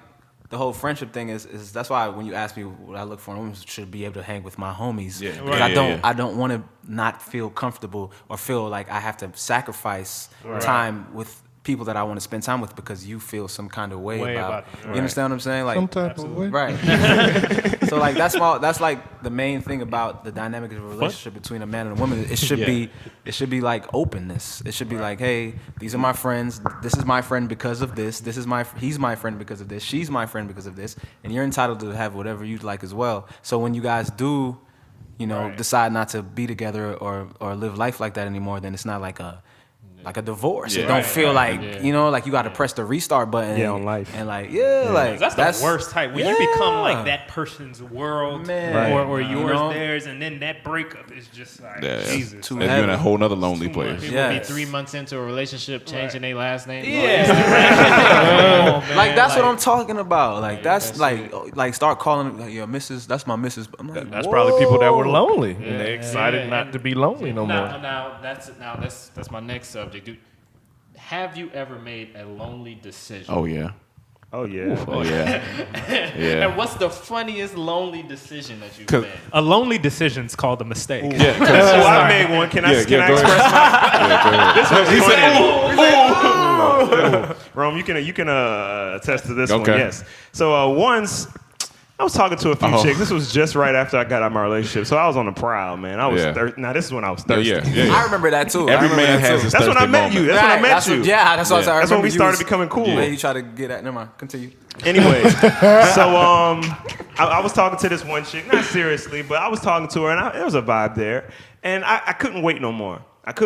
the whole friendship thing is that's why when you ask me what I look for, I should be able to hang with my homies. Yeah. Because I don't want to not feel comfortable or feel like I have to sacrifice time with people that I want to spend time with because you feel some kind of way about them. you Right. understand what I'm saying? Like Some type of way. right. So like that's like the main thing about the dynamic of a relationship between a man and a woman. It should be like openness. It should be like, hey, these are my friends. This is my friend because of this. He's my friend because of this. She's my friend because of this. And you're entitled to have whatever you'd like as well. So when you guys do, decide not to be together or live life like that anymore, then it's not like a divorce. It don't feel like like you got to press the restart button. On life. And like like that's the worst type when you become like that person's world or yours, theirs, and then that breakup is just like Jesus. And you're in a whole nother lonely place. People be 3 months into a relationship changing their last name. Like that's what I'm talking about. Like that's like start calling your missus. That's my missus. I'm like, That's probably people that were lonely and they excited not to be lonely no more. Now that's my next subject, dude. Have you ever made a lonely decision? Oh yeah. Oh yeah. Oh yeah. Yeah. And what's the funniest lonely decision that you've made? A lonely decision's called a mistake. Yeah. I made one. Can I express my? Rome, you can attest to this one. Yes. So once I was talking to a few chicks. This was just right after I got out of my relationship. So I was on the prowl, man. I was now this is when I was thirsty. I remember that too. Every man has his That's when I met you. That's when I met you. That's what I That's when we started becoming cool. Yeah, you try to get at. Never mind. Continue. Anyway, so I was talking to this one chick, not seriously, but I was talking to her, and there was a vibe there, and I couldn't wait no more. And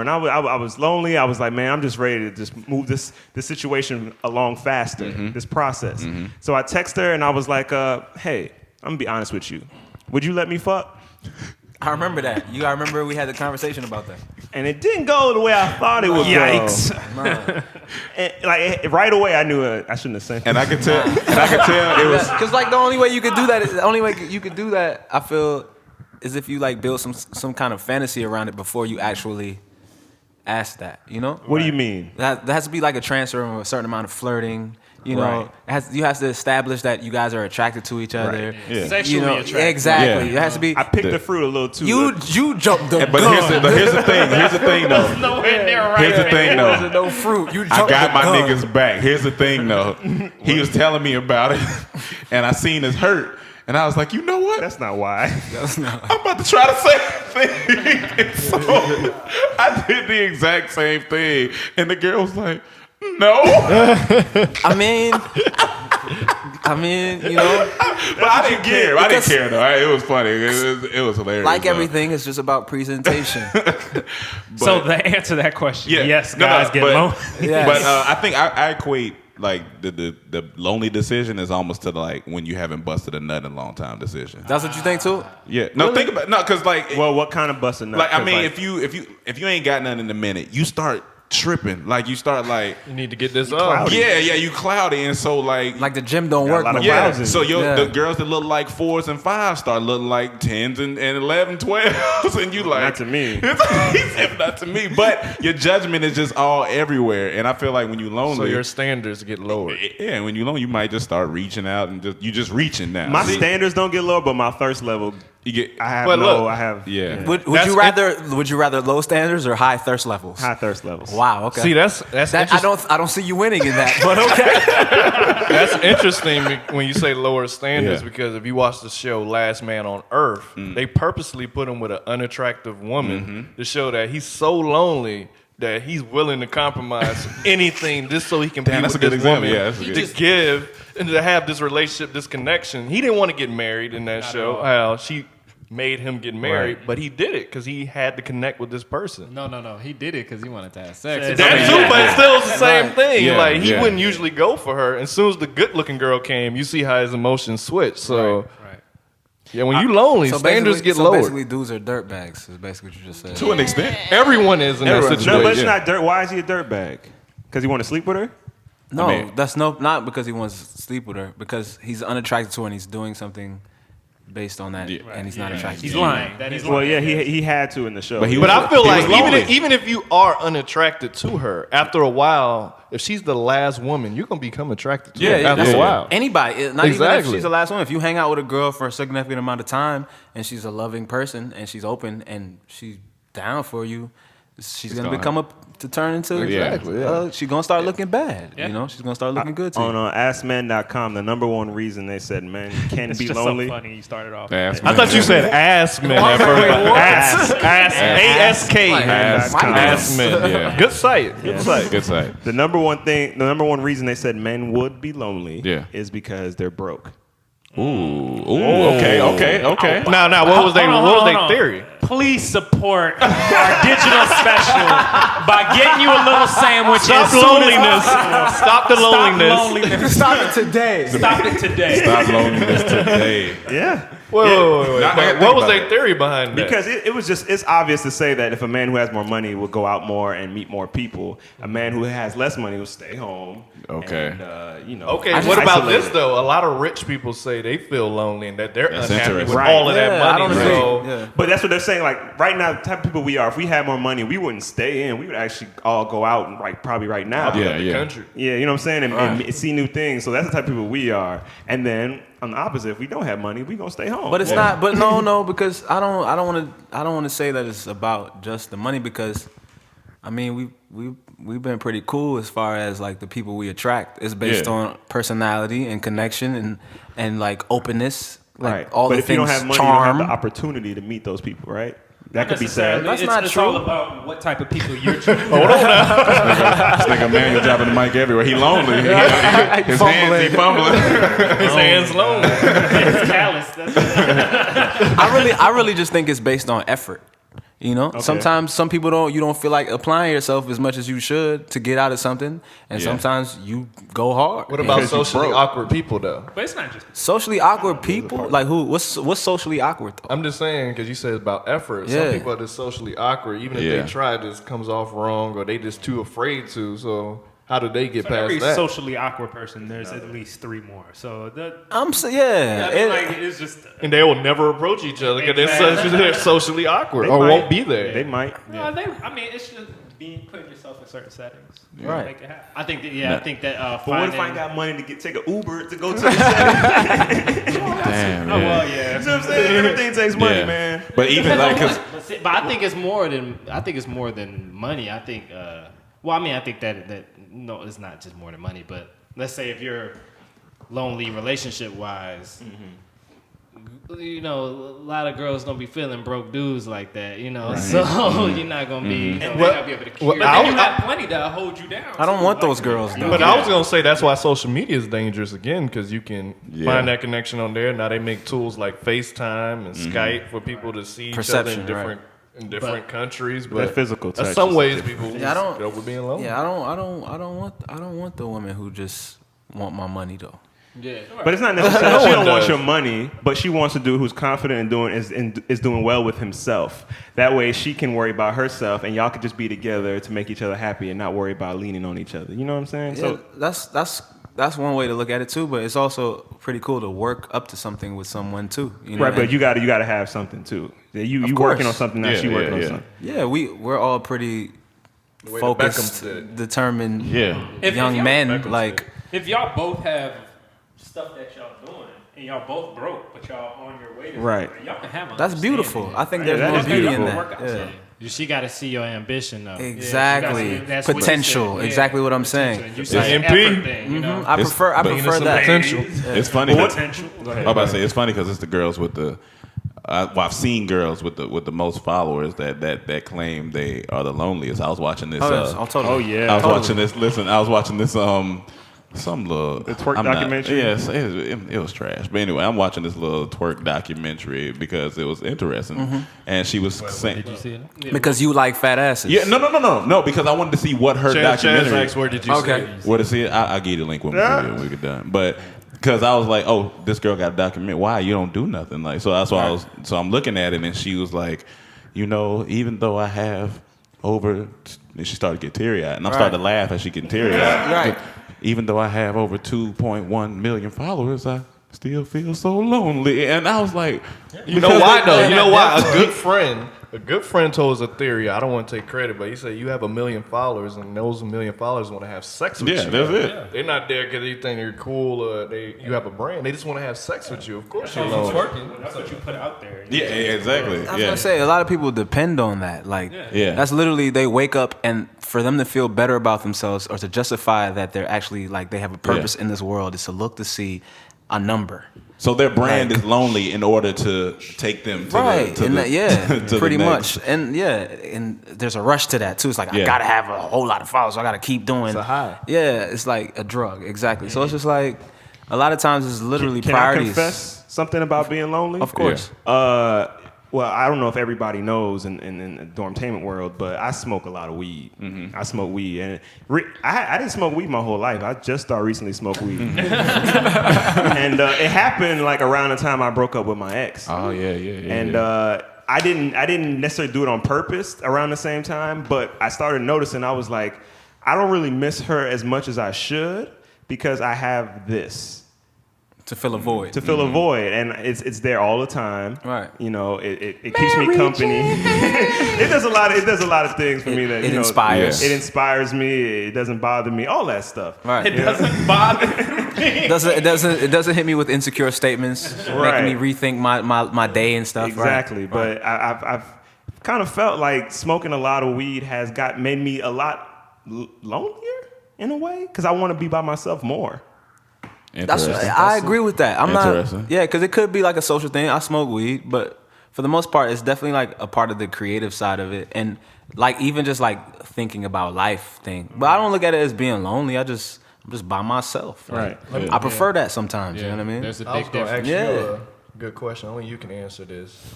I was lonely. I was like, man, I'm just ready to just move this situation along faster, this process. So I texted her, and I was like, hey, I'm going to be honest with you. Would you let me fuck? I remember that. I remember we had the conversation about that. And it didn't go the way I thought it would go. Yikes. And, like, I knew I shouldn't have sent it. And I could tell it was... Because, like, the only way you could do that, I feel, is if you, like, build some kind of fantasy around it before you actually ask that, you know? What do you mean? There has to be, like, a transfer of a certain amount of flirting. You know, you have to establish that you guys are attracted to each other. Right. Yeah. Sexually attracted. Exactly. It has to be. I picked the fruit a little too. You jumped the gun. But here's the thing. Here's the thing, though. Nowhere near right. Here's the thing, though. There's no fruit. You I jumped got the my gun. niggas back. Here's the thing, though. He was telling me about it, and I seen his hurt. And I was like, you know what? That's not why. I'm about to try the same thing. And so I did the exact same thing. And the girl was like, no. I mean, you know. But I didn't care. I didn't care, though. It was funny. It was hilarious. Like everything, it's just about presentation. So the answer to that question, yes, guys get lonely. Yes. But I think I equate like the lonely decision is almost to like when you haven't busted a nut in a long time decision. That's what you think too? Yeah. No, think about because like well, what kind of busting nut? Like I mean, if you ain't got nothing in a minute, you start tripping. Like you start like you need to get this up. Yeah, you cloudy, and so like the gym don't work. So the girls that look like 4s and 5s start looking like 10s and 11, 12s, and you like not to me. Not to me, but your judgment is just all everywhere, and I feel like when you lonely, so your standards get lowered. Yeah, when you lonely, you might just start reaching out and you just reaching now. My standards don't get lower, but my thirst level. You get. I have Yeah. Would you rather low standards or high thirst levels? High thirst levels. Wow. Okay. See, that's I don't see you winning in that, but okay. That's interesting when you say lower standards because if you watch the show Last Man on Earth, they purposely put him with an unattractive woman to show that he's so lonely that he's willing to compromise anything just so he can be with this woman. Yeah, to give and to have this relationship, this connection. He didn't want to get married in that show. How she made him get married, but he did it because he had to connect with this person. No. He did it because he wanted to have sex. That too, but still it's the same thing. Yeah, like he wouldn't usually go for her. As soon as the good-looking girl came, you see how his emotions switch. So, yeah, when you lonely, standards get lowered. Basically, dudes are dirtbags. Is basically what you just said. To an extent, everyone is in that situation. No, but it's not dirt. Why is he a dirtbag? Because he want to sleep with her? No, that's not because he wants to sleep with her. Because he's unattracted to her and he's doing something based on that, and he's not attracted. He's to lying. Well, yeah, he had to in the show. But I feel like even if you are unattracted to her, after a while, if she's the last woman, you're gonna become attracted to her after a while. Anybody, not even if she's the last one. If you hang out with a girl for a significant amount of time and she's a loving person and she's open and she's down for you, she's gonna become to turn into. Exactly, yeah. She's gonna start looking bad. Yeah. You know, she's gonna start looking good too. On AskMen.com, the number one reason they said men can It's be just lonely. so funny you started off. Ask I thought you said ass men at first. ASK. Ass men. Yeah. Good site. Good site. Good site. The number one reason they said men would be lonely Yeah. is because they're broke. Ooh. Okay. Now, what was their Hold on. theory? Please support our digital special by getting you a little sandwich. Stop as soon loneliness. as possible. Stop the loneliness. Stop it today. Stop it today. Stop loneliness today. Yeah. Wait. Now, I gotta What think was about their it. theory behind that? Because it's obvious to say that if a man who has more money will go out more and meet more people, a man who has less money will stay home. Okay. And, Okay, just what about isolate this it. though? A lot of rich people say they feel lonely and that they're That's unhappy with interesting. all of that Yeah, I money. don't agree. So Yeah. But that's what they're saying. Like right now, the type of people we are, if we had more money, we wouldn't stay in. We would actually all go out and probably right now. Yeah, the yeah. country. Yeah, you know what I'm saying? And see new things. So that's the type of people we are. And then on the opposite, if we don't have money, we gonna stay home. But it's not. But no, because I don't want to say that it's about just the money because, I mean, we've been pretty cool as far as like the people we attract. It's based on personality and connection and like openness. Like Right. all but the if you don't things, have money, charm. you don't have the opportunity to meet those people, right? That could be sad. That's it's, not it's true. all about what type of people you're trying. This nigga Manuel dropping the mic everywhere. He lonely. His hands, he fumbling. His hands lonely. It's callous. I really just think it's based on effort. You know, sometimes some people you don't feel like applying yourself as much as you should to get out of something, and sometimes you go hard. What about socially awkward people though? But it's not just Socially awkward people? Like who? What's socially awkward though? I'm just saying because you said about effort. Yeah. Some people are just socially awkward. Even if they try, it just comes off wrong or they just too afraid to. So how do they get so past every that? socially awkward person, there's at least 3 more. So yeah. It's just and they will never approach each other because they're socially awkward or won't be there. They might. No, I mean, it's just putting yourself in certain settings. Right. Make it happen. I think that But what if I got money to take an Uber to go to the setting? Damn, Oh man. well, yeah. You know what I'm saying? Everything takes money, Yeah. man. But even like, cause but I think it's more than money. I think I think that no, it's not just more than money. But let's say if you're lonely relationship wise. You know, a lot of girls don't be feeling broke dudes like that, you know. Right. So you're not gonna be, you may not be able to cure. But then you have plenty to hold you down. I don't want those girls though. But I was gonna say that's why social media is dangerous again because you can find that connection on there. Now they make tools like FaceTime and Skype for people to see each other in different countries. But that physical touch. in some ways, people I don't go with being lonely. Yeah, I don't want the women who just want my money though. Yeah, but it's not necessarily she don't want your money, but she wants a dude who's confident in doing is doing well with himself. That way, she can worry about herself, and y'all could just be together to make each other happy and not worry about leaning on each other. You know what I'm saying? Yeah, so that's one way to look at it too. But it's also pretty cool to work up to something with someone too. You know? Right, but you got to have something too. You working on something now. She working on something. Yeah, we're all pretty focused, determined young men. Like if y'all both have stuff that y'all doing and y'all both broke, but y'all on your way to y'all can have that's beautiful. I think there's more beauty in that. Yeah. She got to see your ambition though. Exactly. Yeah, potential. Exactly what I'm saying. You say effort thing, you know? I prefer that. Potential. It's funny. Potential. I'm about to say it's funny because it's the girls with the. I've seen girls with the most followers that claim they are the loneliest. I was watching this. I was watching this. Listen, I was watching this. Some little twerk documentary. Yes, it was trash. But anyway, I'm watching this little twerk documentary because it was interesting, and she was saying, "Did you see it?" Because you like fat asses. Yeah, no. Because I wanted to see what her documentary. Chaz, where did you see it? Where to see it? I'll give you the link when we get done. But because I was like, oh, this girl got a documentary. Why you don't do nothing? Like, so that's why I'm looking at it, and she was like, you know, even though I have over, and she started to get teary eyed, and I'm starting to laugh as she getting teary eyed. Right. Even though I have over 2.1 million followers, I still feel so lonely. And I was like, you know why though? You know why? A good friend A good friend told us a theory. I don't want to take credit, but he said you have 1 million followers, and those 1 million followers want to have sex with you. Yeah, that's it. They're not there because they think you're cool. You have a brand. They just want to have sex with you. Of course, That's you're what's lonely. working. That's what you put out there. Yeah, exactly. I was gonna say a lot of people depend on that. Like, Yeah. that's literally they wake up and for them to feel better about themselves or to justify that they're actually like they have a purpose in this world is to look to see a number. So their brand is lonely in order to take them to Right, the, to and the, that, yeah, to the pretty next. much, and and there's a rush to that too. It's like I Yeah. gotta have a whole lot of followers, so I gotta keep doing. It's a high. Yeah, it's like a drug, exactly. So it's just like a lot of times it's literally Can priorities. I confess something about being lonely? Of course. Well, I don't know if everybody knows in the Dormtainment world, but I smoke a lot of weed. I smoke weed, and I didn't smoke weed my whole life. I just started recently smoke weed, and it happened like around the time I broke up with my ex. Oh yeah. And I didn't necessarily do it on purpose around the same time, but I started noticing I was like, I don't really miss her as much as I should because I have this. To fill a void. To fill a void, and it's there all the time. Right. You know, it keeps me company. It does a lot of things for me that it you know, inspires. It inspires me. It doesn't bother me. All that stuff. Right. It doesn't bother me. It doesn't hit me with insecure statements, Right. making me rethink my day and stuff. Exactly. Right. But I've kind of felt like smoking a lot of weed has made me a lot lonelier in a way because I want to be by myself more. I agree with that. I'm not. Interesting. Yeah, because it could be like a social thing. I smoke weed, but for the most part, it's definitely like a part of the creative side of it, and like even just like thinking about life thing. But I don't look at it as being lonely. I'm just by myself. Like, Right. I prefer that sometimes. You know what I mean? There's a I was big going to difference. ask you Yeah. a good question. Only you can answer this.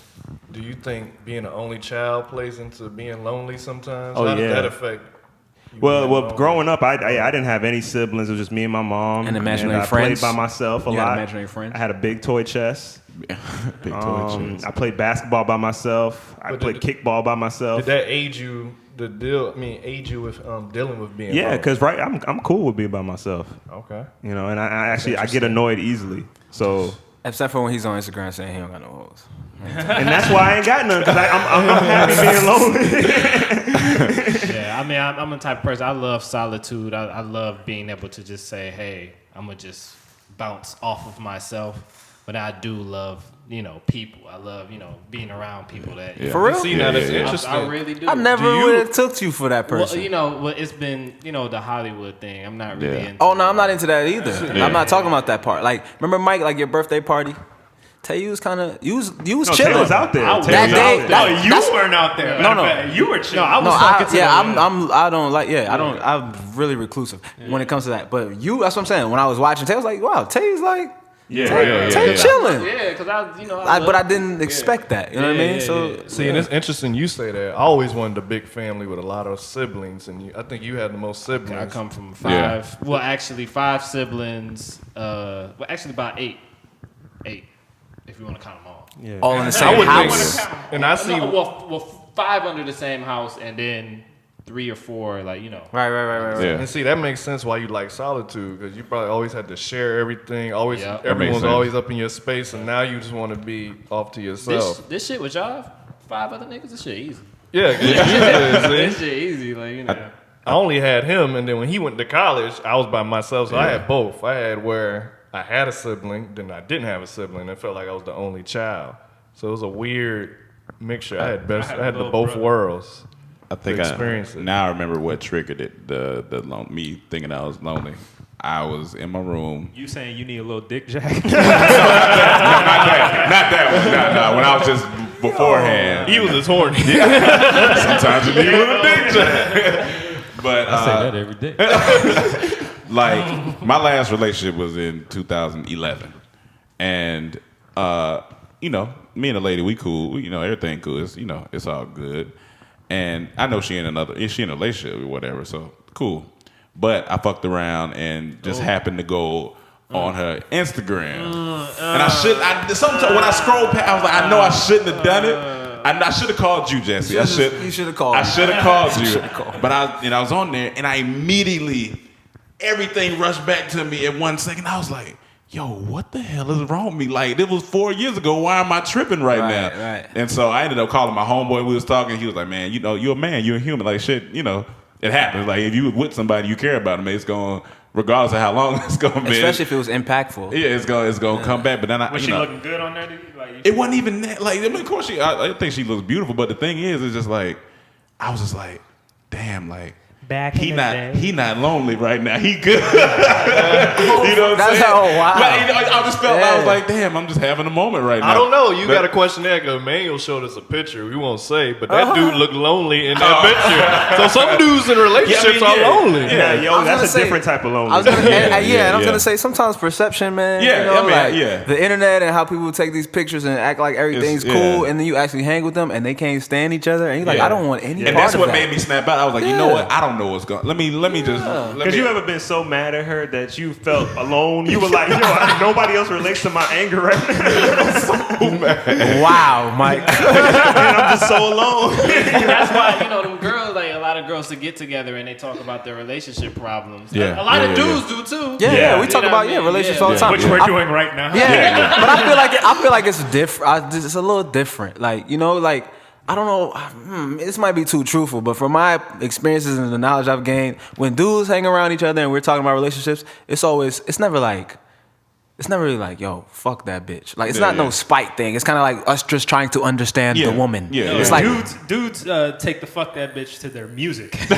Do you think being an only child plays into being lonely sometimes? Oh, How does yeah. that affect you Well, being well, lonely? growing up, I didn't have any siblings. It was just me and my mom. And imaginary I friends? played by myself a You had lot. imaginary friends? I had a big toy chest. Big toy chest. I played basketball by myself. I But played did- kickball by myself. Did that aid you aid you with dealing with being Yeah, lonely? because I'm cool with being by myself. Okay. You know, and I get annoyed easily. So, Except for when he's on Instagram saying he don't got no hoes. and that's why I ain't got none because I'm happy being lonely. Yeah, I mean, I'm the type of person. I love solitude. I love being able to just say, "Hey, I'm gonna just bounce off of myself." But I do love, people. I love, being around people that. For real? See, now that's Yeah. interesting. I really do. I never Do you- would have took you for that person. Well, it's been, the Hollywood thing. I'm not really Yeah. into. Oh no, I'm not into that either. Yeah. I'm not talking about that part. Like, remember Mike, like your birthday party? Tay, you was kind of you was No, chilling. Tay was out there. I was Tay That was day- out there. that- Oh, you weren't out there. No, no. Matter of fact, you were chilling. I was No, talking to I don't like. Yeah, I don't. I'm really reclusive when it comes to that. But you, that's what I'm saying. When I was watching, Tay was like, "Wow, Tay's like, Tay chilling." Yeah, because But I didn't expect that. You know what I mean? So See, and it's interesting you say that. I always wanted a big family with a lot of siblings, and I think you had the most siblings. I come from five. Well, actually, 5 siblings. Well, actually, about 8, if you want to count them all. Yeah. all in the I same would think house. so. And I see. Well, 5 under the same house, and then 3 or 4, like Right. Yeah. And see, that makes sense why you like solitude, because you probably always had to share everything. Always, Yeah. everyone's sense. always up in your space, and now you just want to be off to yourself. This shit with y'all, 5 other niggas, this shit easy. Yeah, This shit easy, like I only had him, and then when he went to college, I was by myself, so I had both. I had where I had a sibling, then I didn't have a sibling. It felt like I was the only child, so it was a weird mixture. I had the both worlds. I think to experience it. Now I remember what triggered it. Me thinking I was lonely. I was in my room. You saying you need a little dick jack? Not that one. No. When I was just beforehand. He was as horny. Sometimes you need a little dick jack. But I say that every day. like my last relationship was in 2011, and me and the lady, we cool. Everything cool. It's all good. And I know she in a relationship or whatever, so cool. But I fucked around and just happened to go on her Instagram, and sometimes when I scrolled past, I was like, I know I shouldn't have done it. I should have called you, Jesse. You should have called. I should have called you. But I was on there, and I immediately everything rushed back to me in 1 second. I was like, yo, what the hell is wrong with me? Like, it was 4 years ago. Why am I tripping right now? Right. And so I ended up calling my homeboy. We was talking. He was like, man, you know, you're a man. You're a human. Like, shit, you know, it happens. Like, if you with somebody, you care about them, it's going, regardless of how long it's going to be. Especially if it was impactful. Yeah, it's gonna come back. But then Was she looking good on there? Like, it wasn't even that. Like, I mean, of course, I think she looks beautiful. But the thing is, it's just like, I was just like, damn, like, he not lonely right now. He good. You know what I'm saying? Wow. Like, I just felt I was like, damn, I'm just having a moment right now. I don't know. You got a question there because Emmanuel showed us a picture. We won't say, but that dude looked lonely in that picture. So some dudes in relationships are lonely. Yeah, yo, that's a different type of lonely. I was gonna say sometimes perception, man. Yeah, you know, I mean, like yeah. the internet and how people take these pictures and act like everything's cool, and then you actually hang with them and they can't stand each other, and you're like, I don't want any. And part that's of what that. made me snap out. I was like, you know what? I don't know what's going. Let me just. Because you ever been so mad at her that you felt alone? You were like, nobody else relates to my anger right now. So mad. Wow, Mike. And I'm just so alone. That's why, them girls, like a lot of girls to get together and they talk about their relationship problems. Yeah. A lot of dudes do too. Yeah, we talk about relationships all the time, which we're doing right now. Yeah, but I feel like it's different. It's a little different. Like like. I don't know, this might be too truthful, but from my experiences and the knowledge I've gained, when dudes hang around each other and we're talking about relationships, it's never really like, yo, fuck that bitch. Like, it's not no spite thing. It's kind of like us just trying to understand the woman. Yeah. It's like dudes take the fuck that bitch to their music. And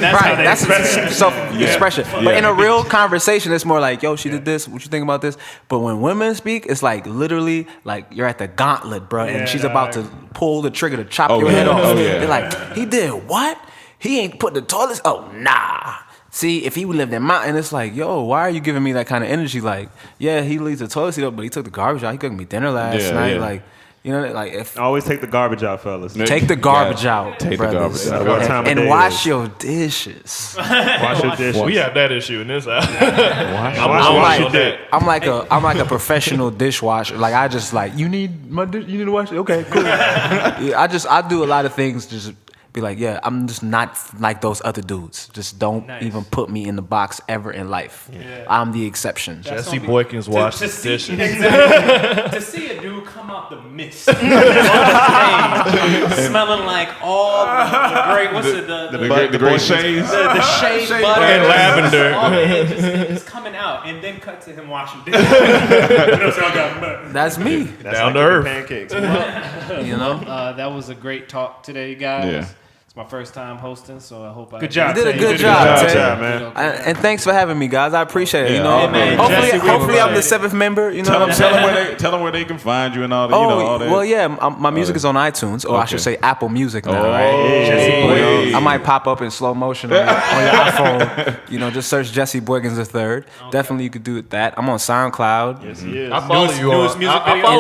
that's how they that's self-expression. But in a real conversation, it's more like, yo, she did this. What you think about this? But when women speak, it's like literally like you're at the gauntlet, bro, and she's about to pull the trigger to chop your head off. They're like, he did what? He ain't put the toilets. Oh, nah. See, if he lived in mountain, it's like, yo, why are you giving me that kind of energy? Like, yeah, he leaves the toilet seat up, but he took the garbage out. He cooked me dinner last night. Yeah. Like, like if always take the garbage out, fellas. take the garbage out, Take brothers. the garbage out. And wash your dishes. Wash your dishes. We have that issue in this house. I'm like a professional dishwasher. Like I just like you need to wash it. Okay, cool. I do a lot of things. Just be like, yeah, I'm just not like those other dudes. Just don't even put me in the box ever in life. Yeah. I'm the exception. Jesse Boykins washed his dishes. Exactly. To see a dude come out the mist, smelling like all the great, the great shades, the shade butter and lavender, just coming out, and then cut to him washing dishes. That's me. That's down like to earth. pancakes. That was a great talk today, guys. Yeah. It's my first time hosting, so I hope Good job. You did a good job, man. And thanks for having me, guys. I appreciate it. Hopefully I'm the seventh member. You know what I'm saying? Tell them where they can find you and all that. All that. Well, yeah, my music is on iTunes, or I should say Apple Music now, right? Hey. I might pop up in slow motion on your iPhone. Just search Jesse Boykins III. Okay. Definitely, you could do that. I'm on SoundCloud. Yes, he is. I follow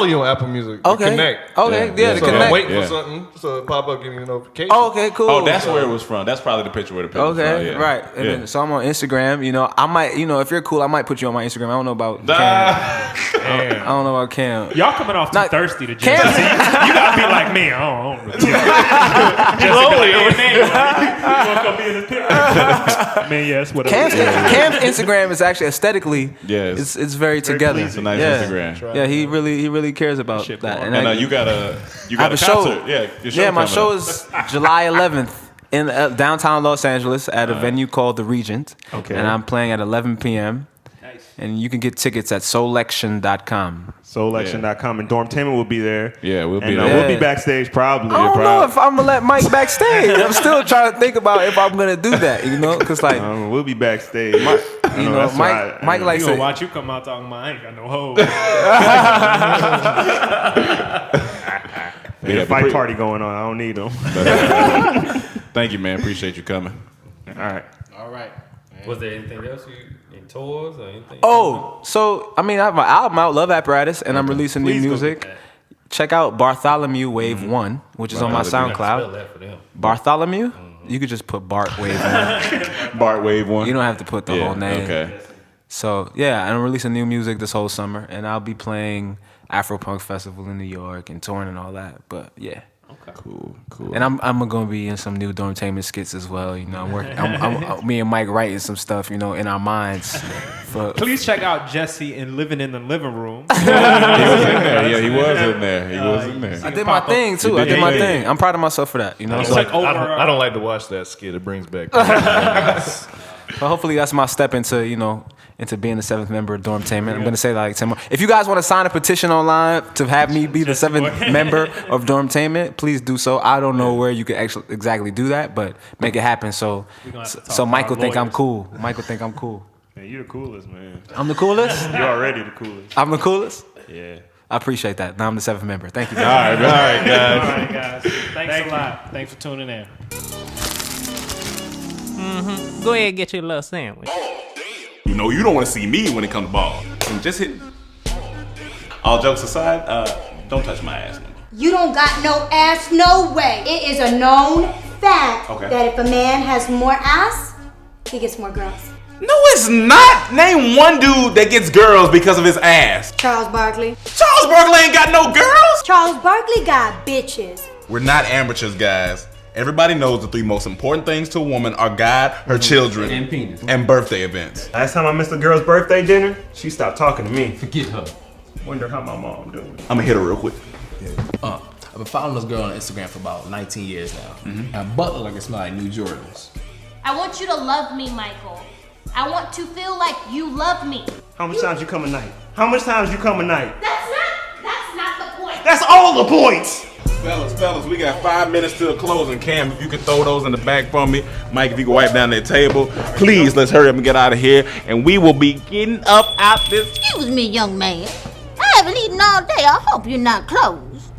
you on Apple Music. Okay. Connect. Okay, yeah, so Connect. I'm waiting for something so it pop up, give me a notification. Oh, okay, cool. Oh, that's where it was from. That's probably the picture where the picture was from. Okay, Yeah. right. And then, so I'm on Instagram. I might, if you're cool, I might put you on my Instagram. I don't know about Cam. I don't know about Cam. Y'all coming off too thirsty to Cam. Jesse. You gotta be like me. I don't really Jesse lonely. be like, hey, man, you wanna come be in this picture? Man, yes, whatever. Cam's Instagram is actually aesthetically, Yes. it's very together. It's a nice Yeah. Instagram. Yeah, he really cares about that. And you got a I have a show. concert. Yeah, your show my coming show up. is July 11th in downtown Los Angeles at a venue called The Regent. Okay. And I'm playing at 11 p.m. Nice. And you can get tickets at soulection.com. Soulection.com, and Dormtainment will be there. Yeah, we'll be and, there. We'll be backstage probably. I don't know if I'm gonna let Mike backstage. I'm still trying to think about if I'm gonna do that. Because like we'll be backstage. Mike Mike likes to it. watch you come out talking about I ain't got no hoes. There's a fight party going on. I don't need them. Thank you, man. Appreciate you coming. All right. Was there anything else in tours or anything? Oh, so I have my album out, Love Apparatus, and I'm releasing new music. Check out Bartholomew Wave 1, which is on my SoundCloud. Bartholomew? You could just put Bart Wave 1. Bart Wave 1. You don't have to put the whole name. Okay. So, yeah, I'm releasing new music this whole summer, and I'll be playing Afropunk Festival in New York and touring and all that. But, yeah. Okay. Cool. And I'm gonna be in some new Dormtainment skits as well. You know, me and Mike writing some stuff. You know, in our minds. Please check out Jesse in Living in the Living Room. He was in there. Yeah, he was in there. He was in there. I did my thing too. I did my thing. I'm proud of myself for that. You know, I don't like to watch that skit. It brings back. But hopefully that's my step into into being the 7th member of Dormtainment. I'm gonna say like 10 more. If you guys want to sign a petition online to have me be the 7th member of Dormtainment, please do so. I don't know where you can actually exactly do that, but make it happen. So Michael think I'm cool. Michael think I'm cool. Man, you the coolest, man. I'm the coolest? You're already the coolest. I'm the coolest? Yeah. I appreciate that. Now I'm the 7th member. Thank you. All right, guys. All right, guys. Thanks a lot. Thanks for tuning in. Go ahead and get your little sandwich. You know you don't want to see me when it comes to ball. And just hit. All jokes aside, don't touch my ass. You don't got no ass, no way. It is a known fact that if a man has more ass, he gets more girls. No, it's not. Name one dude that gets girls because of his ass. Charles Barkley. Charles Barkley ain't got no girls. Charles Barkley got bitches. We're not amateurs, guys. Everybody knows the 3 most important things to a woman are God, her children, and penis, and birthday events. Last time I missed a girl's birthday dinner, she stopped talking to me. Forget her. Wonder how my mom doing. I'm gonna hit her real quick. I've been following this girl on Instagram for about 19 years now. And I butt look like it smell like New Jordans. I want you to love me, Michael. I want to feel like you love me. How much times you come a night? How much times you come a night? That's not the point. That's all the points. Fellas, we got 5 minutes till closing. Cam, if you can throw those in the back for me. Mike, if you can wipe down that table. Please, let's hurry up and get out of here. And we will be getting up out this. Excuse me, young man. I haven't eaten all day. I hope you're not closed.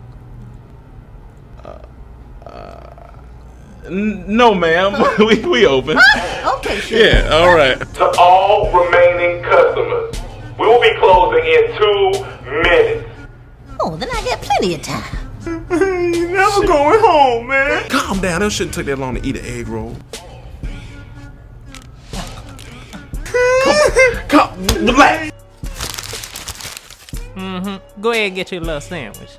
No, ma'am. we open. Huh? Okay, sure. Yeah, all right. To all remaining customers, we will be closing in 2 minutes. Oh, then I get plenty of time. You never going home, man. Calm down. It shouldn't take that long to eat an egg roll. Come, relax. Go ahead and get your little sandwich.